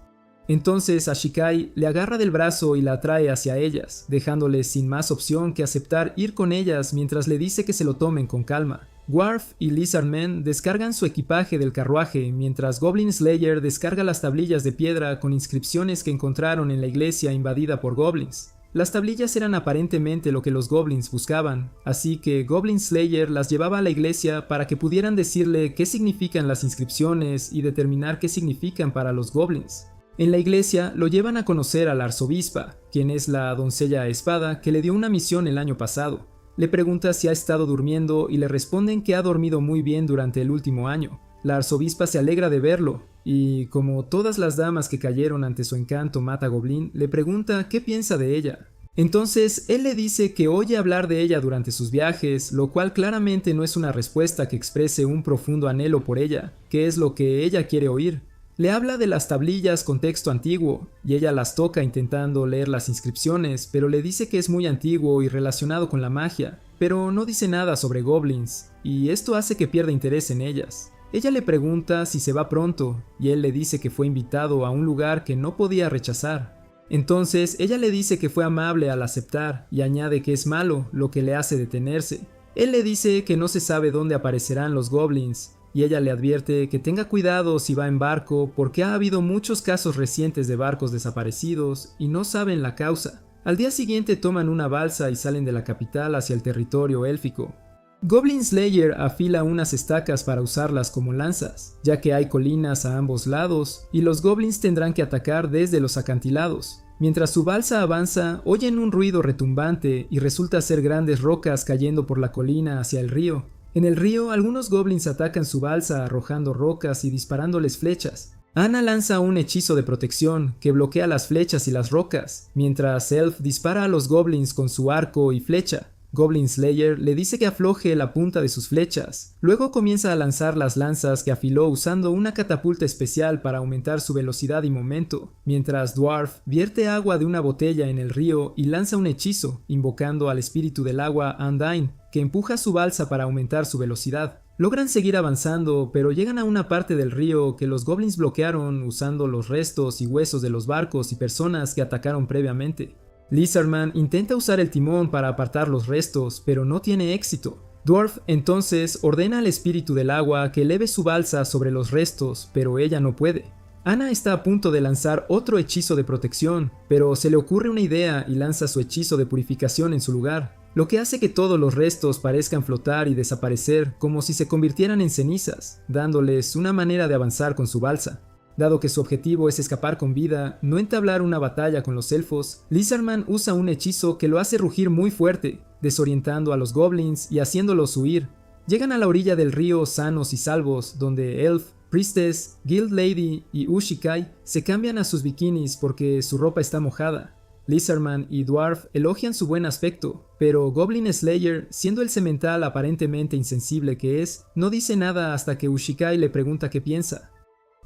Entonces Ashikai le agarra del brazo y la atrae hacia ellas, dejándoles sin más opción que aceptar ir con ellas mientras le dice que se lo tomen con calma. Dwarf y Lizardman descargan su equipaje del carruaje mientras Goblin Slayer descarga las tablillas de piedra con inscripciones que encontraron en la iglesia invadida por goblins. Las tablillas eran aparentemente lo que los goblins buscaban, así que Goblin Slayer las llevaba a la iglesia para que pudieran decirle qué significan las inscripciones y determinar qué significan para los goblins. En la iglesia lo llevan a conocer a la arzobispa, quien es la doncella espada que le dio una misión el año pasado. Le pregunta si ha estado durmiendo y le responden que ha dormido muy bien durante el último año. La arzobispa se alegra de verlo y, como todas las damas que cayeron ante su encanto Mata Goblin, le pregunta qué piensa de ella. Entonces él le dice que oye hablar de ella durante sus viajes, lo cual claramente no es una respuesta que exprese un profundo anhelo por ella, que es lo que ella quiere oír. Le habla de las tablillas con texto antiguo, y ella las toca intentando leer las inscripciones, pero le dice que es muy antiguo y relacionado con la magia, pero no dice nada sobre goblins, y esto hace que pierda interés en ellas. Ella le pregunta si se va pronto, y él le dice que fue invitado a un lugar que no podía rechazar. Entonces ella le dice que fue amable al aceptar, y añade que es malo, lo que le hace detenerse. Él le dice que no se sabe dónde aparecerán los goblins, y ella le advierte que tenga cuidado si va en barco porque ha habido muchos casos recientes de barcos desaparecidos y no saben la causa. Al día siguiente toman una balsa y salen de la capital hacia el territorio élfico. Goblin Slayer afila unas estacas para usarlas como lanzas, ya que hay colinas a ambos lados y los goblins tendrán que atacar desde los acantilados. Mientras su balsa avanza, oyen un ruido retumbante y resulta ser grandes rocas cayendo por la colina hacia el río. En el río, algunos goblins atacan su balsa arrojando rocas y disparándoles flechas. Anna lanza un hechizo de protección que bloquea las flechas y las rocas, mientras Elf dispara a los goblins con su arco y flecha. Goblin Slayer le dice que afloje la punta de sus flechas. Luego comienza a lanzar las lanzas que afiló usando una catapulta especial para aumentar su velocidad y momento, mientras Dwarf vierte agua de una botella en el río y lanza un hechizo, invocando al espíritu del agua Undyne, que empuja su balsa para aumentar su velocidad. Logran seguir avanzando, pero llegan a una parte del río que los goblins bloquearon usando los restos y huesos de los barcos y personas que atacaron previamente. Lizardman intenta usar el timón para apartar los restos, pero no tiene éxito. Dwarf entonces ordena al espíritu del agua que eleve su balsa sobre los restos, pero ella no puede. Anna está a punto de lanzar otro hechizo de protección, pero se le ocurre una idea y lanza su hechizo de purificación en su lugar, lo que hace que todos los restos parezcan flotar y desaparecer como si se convirtieran en cenizas, dándoles una manera de avanzar con su balsa. Dado que su objetivo es escapar con vida, no entablar una batalla con los elfos, Lizardman usa un hechizo que lo hace rugir muy fuerte, desorientando a los goblins y haciéndolos huir. Llegan a la orilla del río sanos y salvos, donde Elf, Priestess, Guild Lady y Ushikai se cambian a sus bikinis porque su ropa está mojada. Lizardman y Dwarf elogian su buen aspecto, pero Goblin Slayer, siendo el semental aparentemente insensible que es, no dice nada hasta que Ushikai le pregunta qué piensa.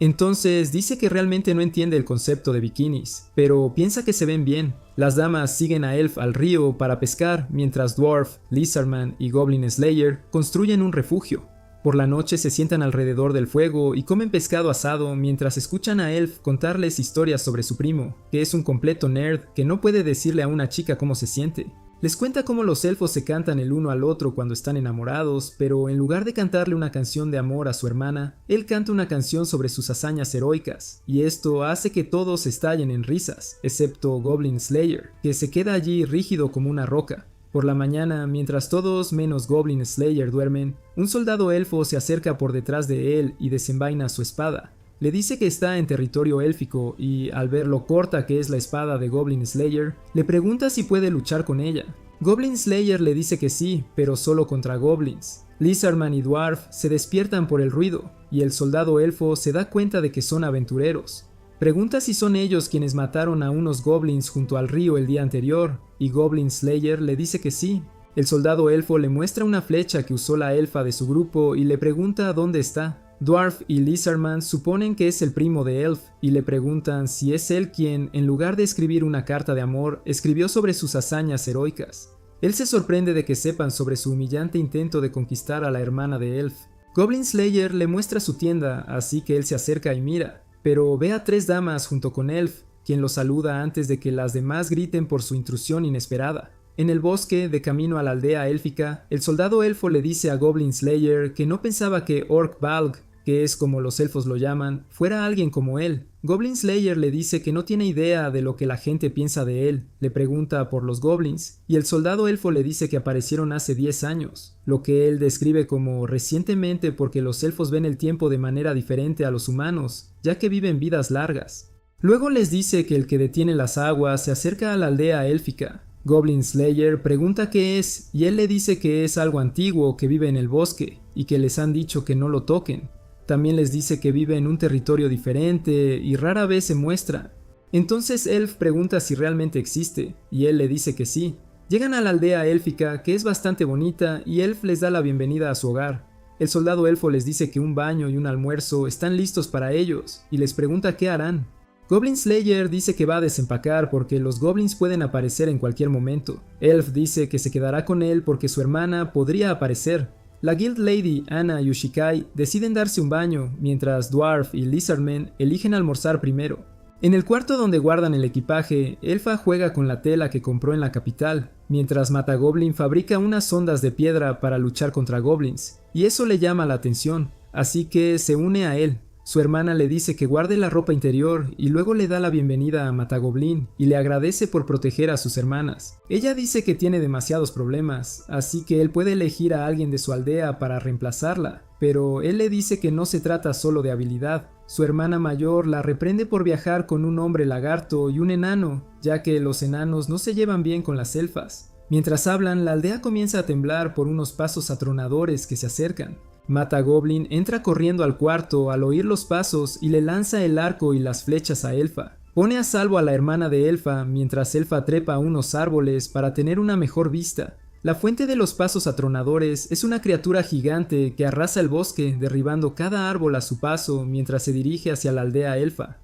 Entonces dice que realmente no entiende el concepto de bikinis, pero piensa que se ven bien. Las damas siguen a Elf al río para pescar, mientras Dwarf, Lizardman y Goblin Slayer construyen un refugio. Por la noche se sientan alrededor del fuego y comen pescado asado mientras escuchan a Elf contarles historias sobre su primo, que es un completo nerd que no puede decirle a una chica cómo se siente. Les cuenta cómo los elfos se cantan el uno al otro cuando están enamorados, pero en lugar de cantarle una canción de amor a su hermana, él canta una canción sobre sus hazañas heroicas, y esto hace que todos estallen en risas, excepto Goblin Slayer, que se queda allí rígido como una roca. Por la mañana, mientras todos menos Goblin Slayer duermen, un soldado elfo se acerca por detrás de él y desenvaina su espada. Le dice que está en territorio élfico y, al ver lo corta que es la espada de Goblin Slayer, le pregunta si puede luchar con ella. Goblin Slayer le dice que sí, pero solo contra goblins. Lizardman y Dwarf se despiertan por el ruido, y el soldado elfo se da cuenta de que son aventureros. Pregunta si son ellos quienes mataron a unos goblins junto al río el día anterior, y Goblin Slayer le dice que sí. El soldado elfo le muestra una flecha que usó la elfa de su grupo y le pregunta dónde está. Dwarf y Lizardman suponen que es el primo de Elf y le preguntan si es él quien, en lugar de escribir una carta de amor, escribió sobre sus hazañas heroicas. Él se sorprende de que sepan sobre su humillante intento de conquistar a la hermana de Elf. Goblin Slayer le muestra su tienda, así que él se acerca y mira, pero ve a 3 damas junto con Elf, quien lo saluda antes de que las demás griten por su intrusión inesperada. En el bosque, de camino a la aldea élfica, el soldado elfo le dice a Goblin Slayer que no pensaba que Orc Balg, que es como los elfos lo llaman, fuera alguien como él. Goblin Slayer le dice que no tiene idea de lo que la gente piensa de él, le pregunta por los goblins, y el soldado elfo le dice que aparecieron hace 10 años, lo que él describe como recientemente porque los elfos ven el tiempo de manera diferente a los humanos, ya que viven vidas largas. Luego les dice que el que detiene las aguas se acerca a la aldea élfica. Goblin Slayer pregunta qué es, y él le dice que es algo antiguo que vive en el bosque, y que les han dicho que no lo toquen. También les dice que vive en un territorio diferente y rara vez se muestra. Entonces Elf pregunta si realmente existe, y él le dice que sí. Llegan a la aldea élfica, que es bastante bonita, y Elf les da la bienvenida a su hogar. El soldado elfo les dice que un baño y un almuerzo están listos para ellos, y les pregunta qué harán. Goblin Slayer dice que va a desempacar porque los goblins pueden aparecer en cualquier momento. Elf dice que se quedará con él porque su hermana podría aparecer. La Guild Lady, Anna y Ushikai deciden darse un baño, mientras Dwarf y Lizardman eligen almorzar primero. En el cuarto donde guardan el equipaje, Elfa juega con la tela que compró en la capital, mientras Matagoblin fabrica unas ondas de piedra para luchar contra goblins, y eso le llama la atención, así que se une a él. Su hermana le dice que guarde la ropa interior y luego le da la bienvenida a Matagoblin y le agradece por proteger a sus hermanas. Ella dice que tiene demasiados problemas, así que él puede elegir a alguien de su aldea para reemplazarla, pero él le dice que no se trata solo de habilidad. Su hermana mayor la reprende por viajar con un hombre lagarto y un enano, ya que los enanos no se llevan bien con las elfas. Mientras hablan, la aldea comienza a temblar por unos pasos atronadores que se acercan. Mata Goblin entra corriendo al cuarto al oír los pasos y le lanza el arco y las flechas a Elfa. Pone a salvo a la hermana de Elfa mientras Elfa trepa a unos árboles para tener una mejor vista. La fuente de los pasos atronadores es una criatura gigante que arrasa el bosque, derribando cada árbol a su paso mientras se dirige hacia la aldea elfa.